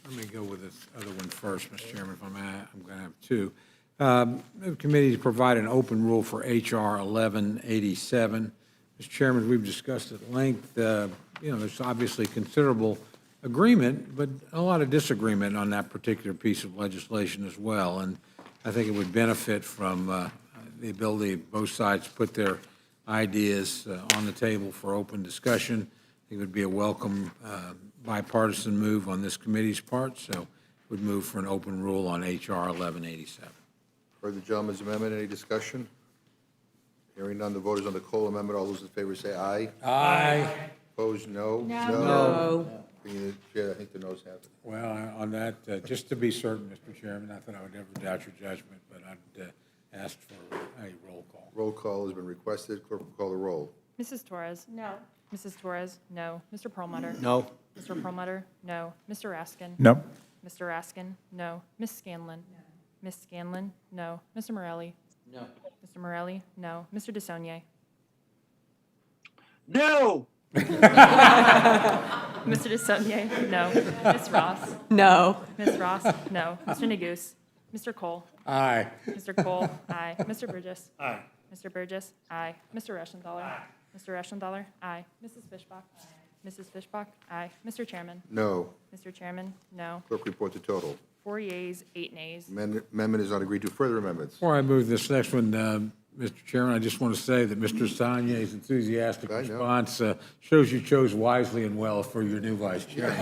Let me go with this other one first, Mr. Chairman, if I'm going to have two. The committee to provide an open rule for H.R. 1187. Mr. Chairman, we've discussed at length, there's obviously considerable agreement, but a lot of disagreement on that particular piece of legislation as well. And I think it would benefit from the ability of both sides to put their ideas on the table for open discussion. I think it would be a welcome bipartisan move on this committee's part, so would move for an open rule on H.R. 1187. Heard the gentleman's amendment. Any discussion? Hearing none, the vote is on the Cole amendment. All those in favor say aye. Aye. Opposed, no. No. Chair, I think the noes have it. Well, on that, just to be certain, Mr. Chairman, not that I would ever doubt your judgment, but I'd ask for a roll call. Roll call has been requested. Clerk will call the roll. Mrs. Torres? No. Mrs. Torres? No. Mr. Perlmutter? No. Mr. Perlmutter? No. Mr. Raskin? No. Mr. Raskin? No. Ms. Scanlon? Ms. Scanlon? No. Mr. Morelli? No. Mr. Morelli? No. Mr. DeSaulnier? No! Mr. DeSaulnier? No. Ms. Ross? No. Ms. Ross? No. Mr. Neguse? Mr. Cole? Aye. Mr. Cole? Aye. Mr. Burgess? Aye. Mr. Burgess? Aye. Mr. Reschenthaler? Aye. Mr. Reschenthaler? Aye. Mrs. Fishbach? Aye. Mrs. Fishbach? Aye. Mr. Chairman? No. Mr. Chairman? No. Clerk report the total. 4 yeas, 8 nays. Amendment is not agreed to. Further amendments? Before I move this next one, Mr. Chairman, I just want to say that Mr. Sagnier's enthusiastic I know. response shows you chose wisely and well for your new vice chairman.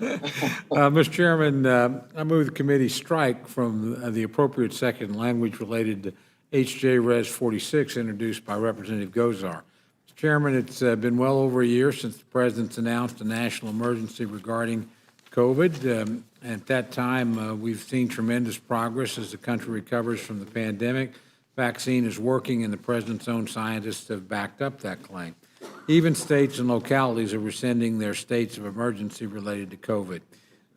Mr. Chairman, I move the committee strike from the appropriate second language related to H.J. Res. 46 introduced by Representative Gozar. Mr. Chairman, it's been well over a year since the President's announced a national emergency regarding COVID. At that time, we've seen tremendous progress as the country recovers from the pandemic. Vaccine is working, and the President's own scientists have backed up that claim. Even states and localities are rescinding their states of emergency related to COVID.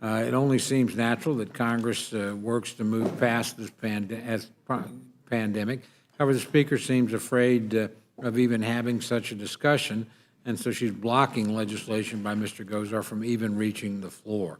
It only seems natural that Congress works to move past this pandemic. However, the Speaker seems afraid of even having such a discussion, and so she's blocking legislation by Mr. Gozar from even reaching the floor.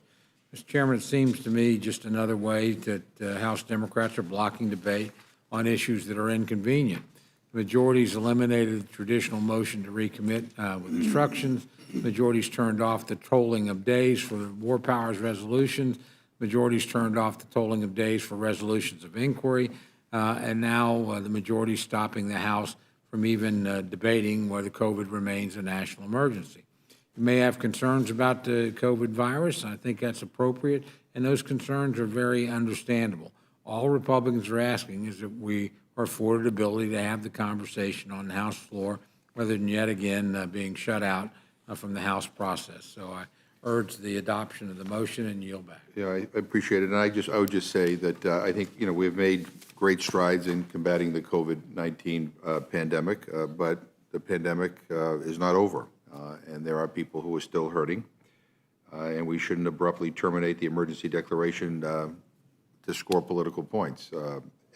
Mr. Chairman, it seems to me just another way that House Democrats are blocking debate on issues that are inconvenient. The majority's eliminated the traditional motion to recommit with instructions. The majority's turned off the tolling of days for the war powers resolutions. The majority's turned off the tolling of days for resolutions of inquiry. And now the majority's stopping the House from even debating whether COVID remains a national emergency. You may have concerns about the COVID virus. I think that's appropriate, and those concerns are very understandable. All Republicans are asking is that we are afforded ability to have the conversation on the House floor rather than yet again being shut out from the House process. So I urge the adoption of the motion and yield back. Yeah, I appreciate it. And I would just say that I think, we have made great strides in combating the COVID-19 pandemic, but the pandemic is not over. And there are people who are still hurting, and we shouldn't abruptly terminate the emergency declaration to score political points.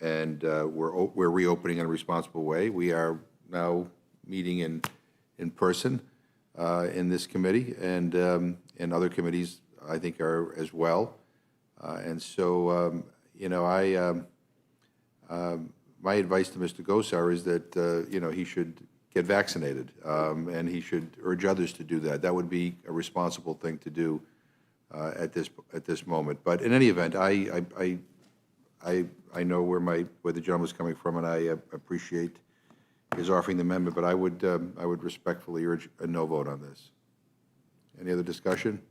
And we're reopening in a responsible way. We are now meeting in person in this committee, and other committees, I think, are as well. And so, my advice to Mr. Gosar is that, he should get vaccinated, and he should urge others to do that. That would be a responsible thing to do at this moment. But in any event, I know where the gentleman's coming from, and I appreciate is offering the amendment, but I would respectfully urge a no vote on this. Any other discussion?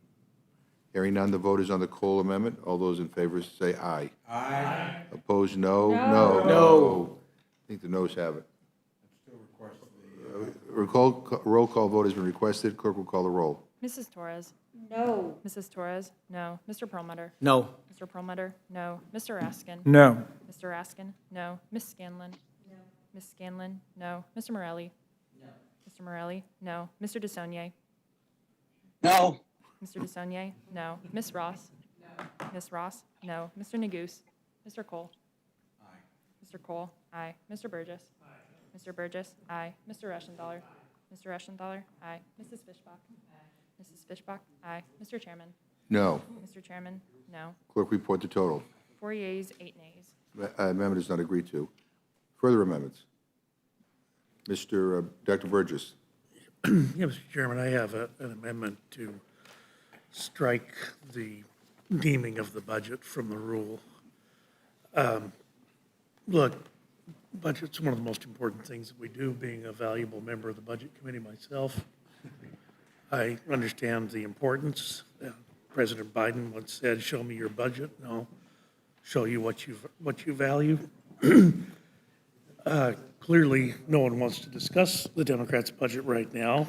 Hearing none, the vote is on the Cole amendment. All those in favor say aye. Aye. Opposed, no? No. I think the noes have it. Roll call vote has been requested. Clerk will call the roll. Mrs. Torres? No. Mrs. Torres? No. Mr. Perlmutter? No. Mr. Perlmutter? No. Mr. Raskin? No. Mr. Raskin? No. Ms. Scanlon? No. Ms. Scanlon? No. Mr. Morelli? No. Mr. Morelli? No. Mr. DeSaulnier? No. Mr. DeSaulnier? No. Ms. Ross? No. Ms. Ross? No. Mr. Neguse? Mr. Cole? Aye. Mr. Cole? Aye. Mr. Burgess? Aye. Mr. Burgess? Aye. Mr. Reschenthaler? Mr. Reschenthaler? Aye. Mrs. Fishbach? Aye. Mrs. Fishbach? Aye. Mr. Chairman? No. Mr. Chairman? No. Clerk, report the total. 4 yeas, 8 nays. Amendment is not agreed to. Further amendments? Dr. Burgess. Yeah, Mr. Chairman, I have an amendment to strike the deeming of the budget from the rule. Look, budget's one of the most important things that we do, being a valuable member of the Budget Committee myself. I understand the importance. President Biden once said, "Show me your budget, and I'll show you what you value." Clearly, no one wants to discuss the Democrats' budget right now,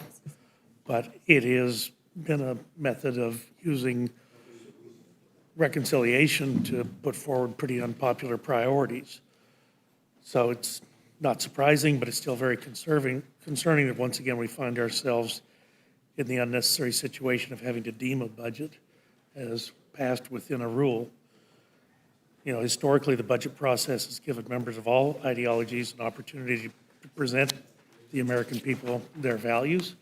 but it has been a method of using reconciliation to put forward pretty unpopular priorities. So it's not surprising, but it's still very concerning that once again we find ourselves in the unnecessary situation of having to deem a budget as passed within a rule. You know, historically, the budget process has given members of all ideologies an opportunity to present the American people their values.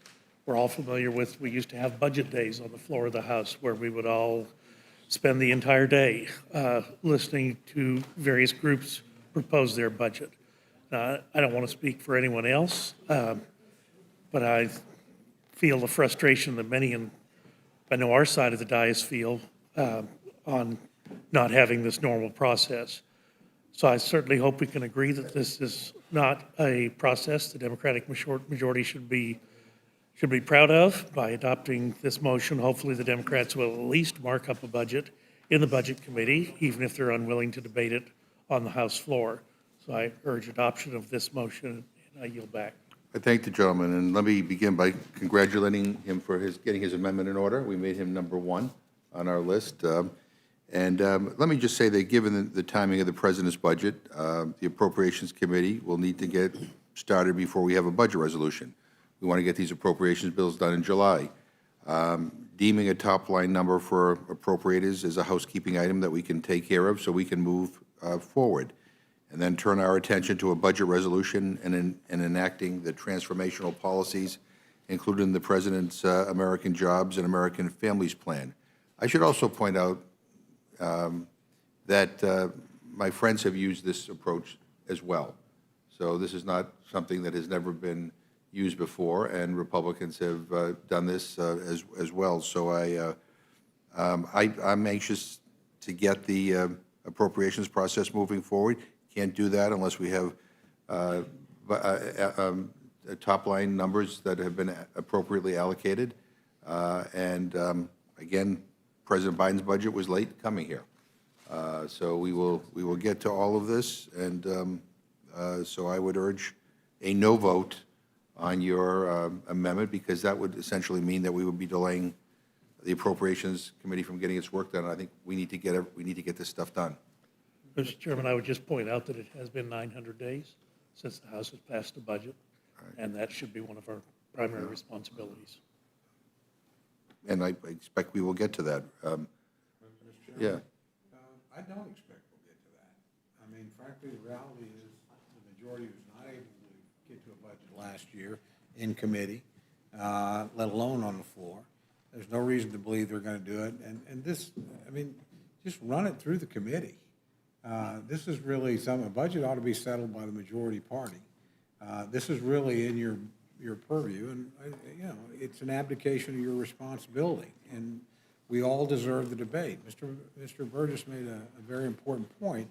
We're all familiar with, we used to have budget days on the floor of the House where we would all spend the entire day listening to various groups propose their budget. I don't want to speak for anyone else, but I feel the frustration that many, and I know our side of the dais feel, on not having this normal process. So I certainly hope we can agree that this is not a process the Democratic majority should be proud of. By adopting this motion, hopefully the Democrats will at least mark up a budget in the Budget Committee, even if they're unwilling to debate it on the House floor. So I urge adoption of this motion, and I yield back. I thank the gentleman, and let me begin by congratulating him for getting his amendment in order. We made him number one on our list. Let me just say that given the timing of the President's budget, the Appropriations Committee will need to get started before we have a budget resolution. We want to get these appropriations bills done in July. Deeming a top-line number for appropriators is a housekeeping item that we can take care of so we can move forward, and then turn our attention to a budget resolution and enacting the transformational policies, including the President's American Jobs and American Families Plan. I should also point out that my friends have used this approach as well. So this is not something that has never been used before, and Republicans have done this as well. So I'm anxious to get the appropriations process moving forward. Can't do that unless we have top-line numbers that have been appropriately allocated. Again, President Biden's budget was late coming here. So we will get to all of this, and so I would urge a no vote on your amendment, because that would essentially mean that we would be delaying the Appropriations Committee from getting its work done. I think we need to get this stuff done. Mr. Chairman, I would just point out that it has been 900 days since the House has passed the budget, and that should be one of our primary responsibilities. And I expect we will get to that. Yeah. I don't expect we'll get to that. I mean, frankly, the reality is the majority was not able to get to a budget last year in committee, let alone on the floor. There's no reason to believe they're going to do it. And this, I mean, just run it through the committee. This is really something, a budget ought to be settled by the majority party. This is really in your purview, and, you know, it's an abdication of your responsibility, and we all deserve the debate. Mr. Burgess made a very important point.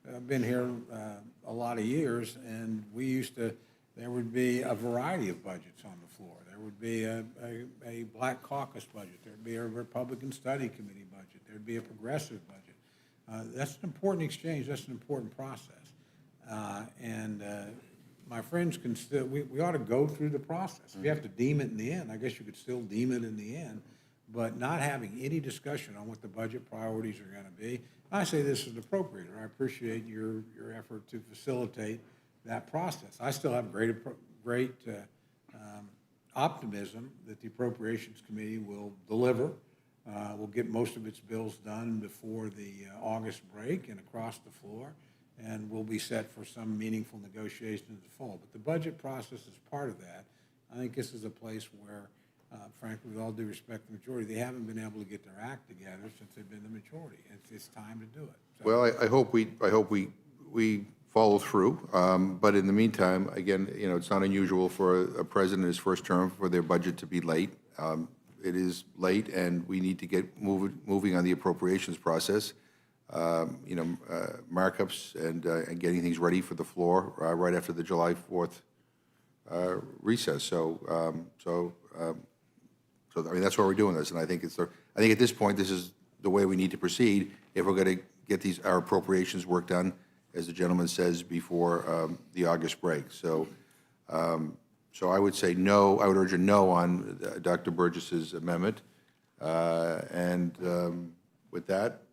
I've been here a lot of years, and we used to, There would be a variety of budgets on the floor. There would be a Black Caucus budget. There'd be a Republican Study Committee budget. There'd be a progressive budget. That's an important exchange. That's an important process. My friends can still, we ought to go through the process. If you have to deem it in the end, I guess you could still deem it in the end, but not having any discussion on what the budget priorities are going to be, I say this is appropriate. I appreciate your effort to facilitate that process. I still have great optimism that the Appropriations Committee will deliver, will get most of its bills done before the August break and across the floor, and we'll be set for some meaningful negotiation in the fall. But the budget process is part of that. I think this is a place where, frankly, with all due respect to the majority, they haven't been able to get their act together since they've been the majority. It's time to do it. So, Well, I hope we follow through, but in the meantime, again, you know, it's not unusual for a president in his first term for their budget to be late. It is late, and we need to get moving on the appropriations process. You know, markups and getting things ready for the floor right after the July 4th recess. So I mean, that's why we're doing this, and I think I think at this point, this is the way we need to proceed if we're going to get our appropriations work done, as the gentleman says, before the August break. So I would say no. I would urge a no on Dr. Burgess's amendment. With that,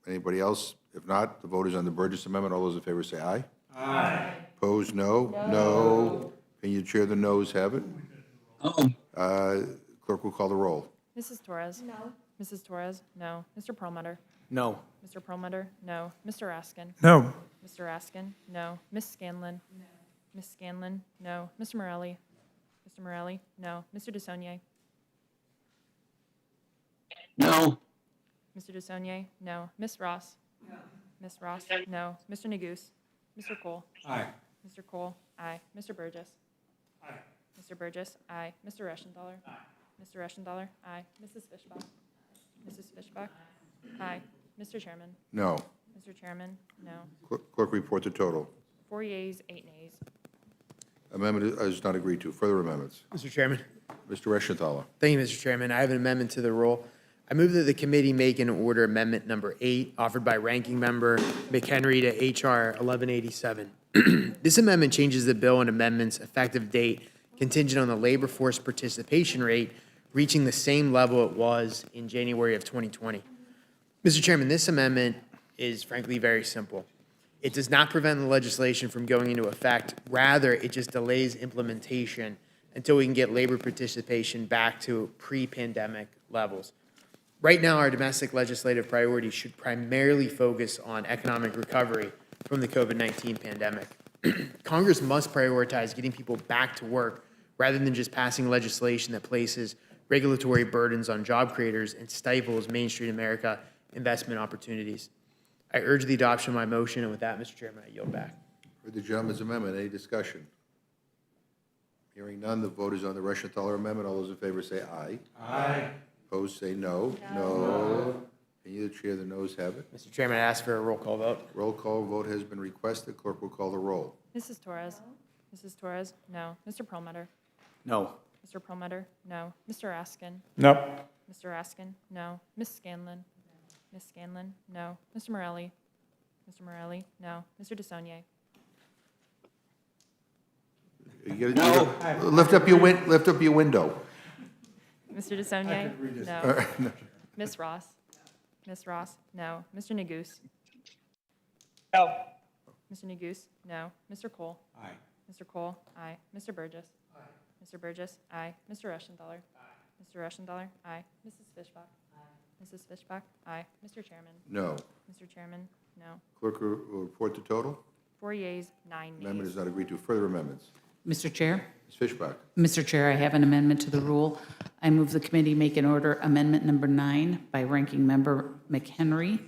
anybody else? If not, the vote is on the Burgess amendment. All those in favor say aye. Aye. Opposed, no. No. Can you chair the noes have it? Clerk will call the roll. Mrs. Torres? No. Mrs. Torres? No. Mr. Perlmutter? No. Mr. Perlmutter? No. Mr. Raskin? No. Mr. Raskin? No. Ms. Scanlon? No. Ms. Scanlon? No. Mr. Morelli? Mr. Morelli? No. Mr. DeSaulnier? No. Mr. DeSaulnier? No. Ms. Ross? No. Ms. Ross? No. Mr. Neguse? Mr. Cole? aye. Mr. Cole? Aye. Mr. Burgess? Aye. Mr. Burgess? Aye. Mr. Reschenthaler? Aye. Mr. Reschenthaler? Aye. Mrs. Fishbach? Mrs. Fishbach? Aye. Mr. Chairman? No. Mr. Chairman? No. Clerk report the total. 4 yeas, 8 nays. Amendment is not agreed to. Further amendments. Mr. Chairman. Mr. Reschenthaler. Thank you, Mr. Chairman. I have an amendment to the rule. I move that the committee make and order amendment number 8, offered by Ranking Member McHenry to H.R. 1187. This amendment changes the bill and amendment's effective date contingent on the labor force participation rate reaching the same level it was in January of 2020. Mr. Chairman, this amendment is frankly very simple. It does not prevent the legislation from going into effect. Rather, it just delays implementation until we can get labor participation back to pre-pandemic levels. Right now, our domestic legislative priorities should primarily focus on economic recovery from the COVID-19 pandemic. Congress must prioritize getting people back to work rather than just passing legislation that places regulatory burdens on job creators and stifles Main Street America investment opportunities. I urge the adoption of my motion, and with that, Mr. Chairman, I yield back. For the gentleman's amendment, any discussion? Hearing none, the vote is on the Reschenthaler amendment. All those in favor say aye. Aye. Opposed, say no. No. Can you, the chair, the noes have it? Mr. Chairman, I ask for a roll call vote. Roll call vote has been requested. Clerk will call the roll. Mrs. Torres? Mrs. Torres? No. Mr. Perlmutter? No. Mr. Perlmutter? No. Mr. Raskin? No. Mr. Raskin? No. Ms. Scanlon? Ms. Scanlon? No. Mr. Morelli? Mr. Morelli? No. Mr. DeSaulnier? Lift up your window. Mr. DeSaulnier? No. Ms. Ross? Ms. Ross? No. Mr. Neguse? No. Mr. Neguse? No. Mr. Cole? Aye. Mr. Cole? Aye. Mr. Burgess? Aye. Mr. Burgess? Aye. Mr. Reschenthaler? Aye. Mr. Reschenthaler? Aye. Mrs. Fishbach? Aye. Mrs. Fishbach? Aye. Mr. Chairman? No. Mr. Chairman? No. Clerk will report the total. 4 yeas, 9 nays. Amendment is not agreed to. Further amendments. Mr. Chair? Ms. Fishbach. Mr. Chair, I have an amendment to the rule. I move the committee make and order amendment number 9 by Ranking Member McHenry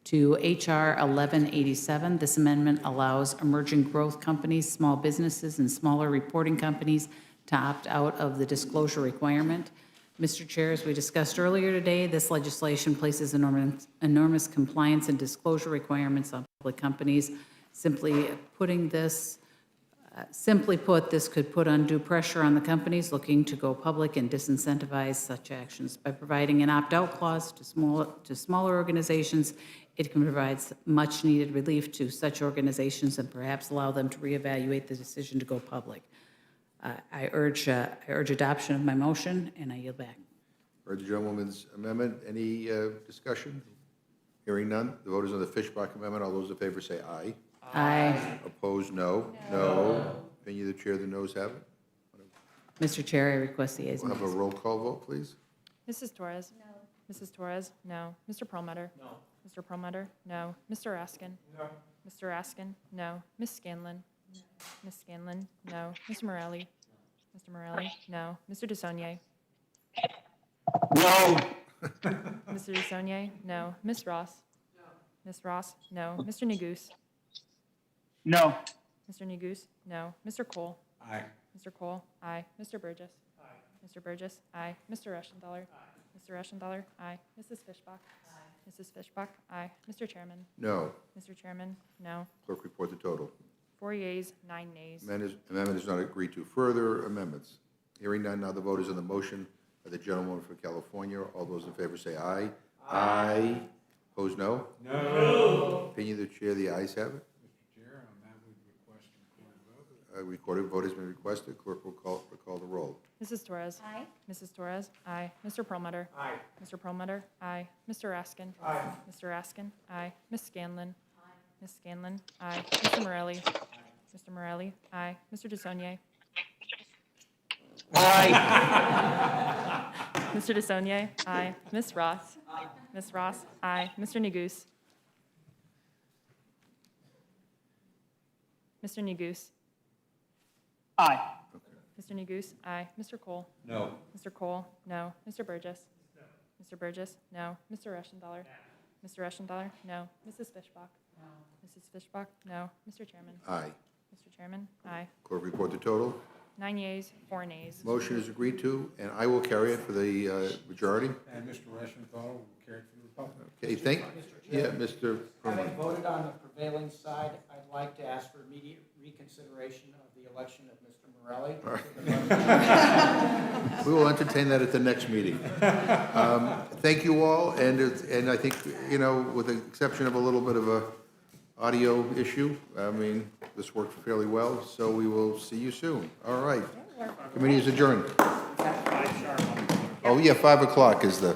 to H.R. 1187. This amendment allows emerging growth companies, small businesses, and smaller reporting companies to opt out of the disclosure requirement. Mr. Chair, as we discussed earlier today, this legislation places enormous compliance and disclosure requirements on public companies. Simply putting this Simply put, this could put undue pressure on the companies looking to go public and disincentivize such actions. By providing an opt-out clause to smaller organizations, it can provide much-needed relief to such organizations and perhaps allow them to reevaluate the decision to go public. I urge adoption of my motion, and I yield back. Heard the gentlewoman's amendment. Any discussion? Hearing none. The vote is on the Fishbach amendment. All those in favor say aye. Aye. Opposed, no. No. Opinion of the chair, the noes have it. Mr. Chair, I request the ayes We'll and have a ayes. roll call vote, please. Mrs. Torres? No. Mrs. Torres? No. Mr. Perlmutter? No. Mr. Perlmutter? No. Mr. Raskin? No. Mr. Raskin? No. Ms. Scanlon? Ms. Scanlon? No. Mr. Morelli? Mr. Morelli? No. Mr. DeSaulnier? No. Mr. DeSaulnier? No. Ms. Ross? No. Ms. Ross? No. Mr. Neguse? No. Mr. Neguse? No. Mr. Cole? Aye. Mr. Cole? Aye. Mr. Burgess? Aye. Mr. Burgess? Aye. Mr. Reschenthaler? Aye. Mr. Reschenthaler? Aye. Mrs. Fishbach? Aye. Mrs. Fishbach? Aye. Mr. Chairman? No. Mr. Chairman? No. Clerk, report the total. 4 yeas, 9 nays. Amendment is not agreed to. Further amendments? Hearing none, now the vote is on the motion of the gentlewoman from California. All those in favor say aye. Aye. Opposed, no? No. Opinion of the chair, the ayes have it. Mr. Chair, on that, we request a recorded vote. Recorded vote has been requested. Clerk will call the roll. Mrs. Torres? Aye. Mrs. Torres? Aye. Mr. Perlmutter? Aye. Mr. Perlmutter? Aye. Mr. Raskin? Aye. Mr. Raskin? Aye. Ms. Scanlon? Aye. Ms. Scanlon? Aye. Mr. Morelli? Mr. Morelli? Aye. Mr. DeSaulnier? Aye. Mr. DeSaulnier? Aye. Ms. Ross? Aye. Ms. Ross? Aye. Mr. Neguse? Mr. Neguse? Aye. Mr. Neguse? Aye. Mr. Cole? No. Mr. Cole? No. Mr. Burgess? No. Mr. Burgess? No. Mr. Reschenthaler? Mr. Reschenthaler? No. Mrs. Fishbach? No. Mrs. Fishbach? No. Mr. Chairman? Aye. Mr. Chairman? Aye. Clerk, report the total. 9 yeas, 4 nays. Motion is agreed to, and I will carry it for the majority. And Mr. Reschenthaler will carry it for the Republican. Okay, Mr. Having Perlmutter. voted on the prevailing side, I'd like to ask for immediate reconsideration of the election of Mr. Morelli. We will entertain that at the next meeting. Thank you all, and I think, with the exception of a little bit of a audio issue, this worked fairly well, so we will see you soon. All right. Committee is adjourned. Oh, yeah, 5 o'clock is the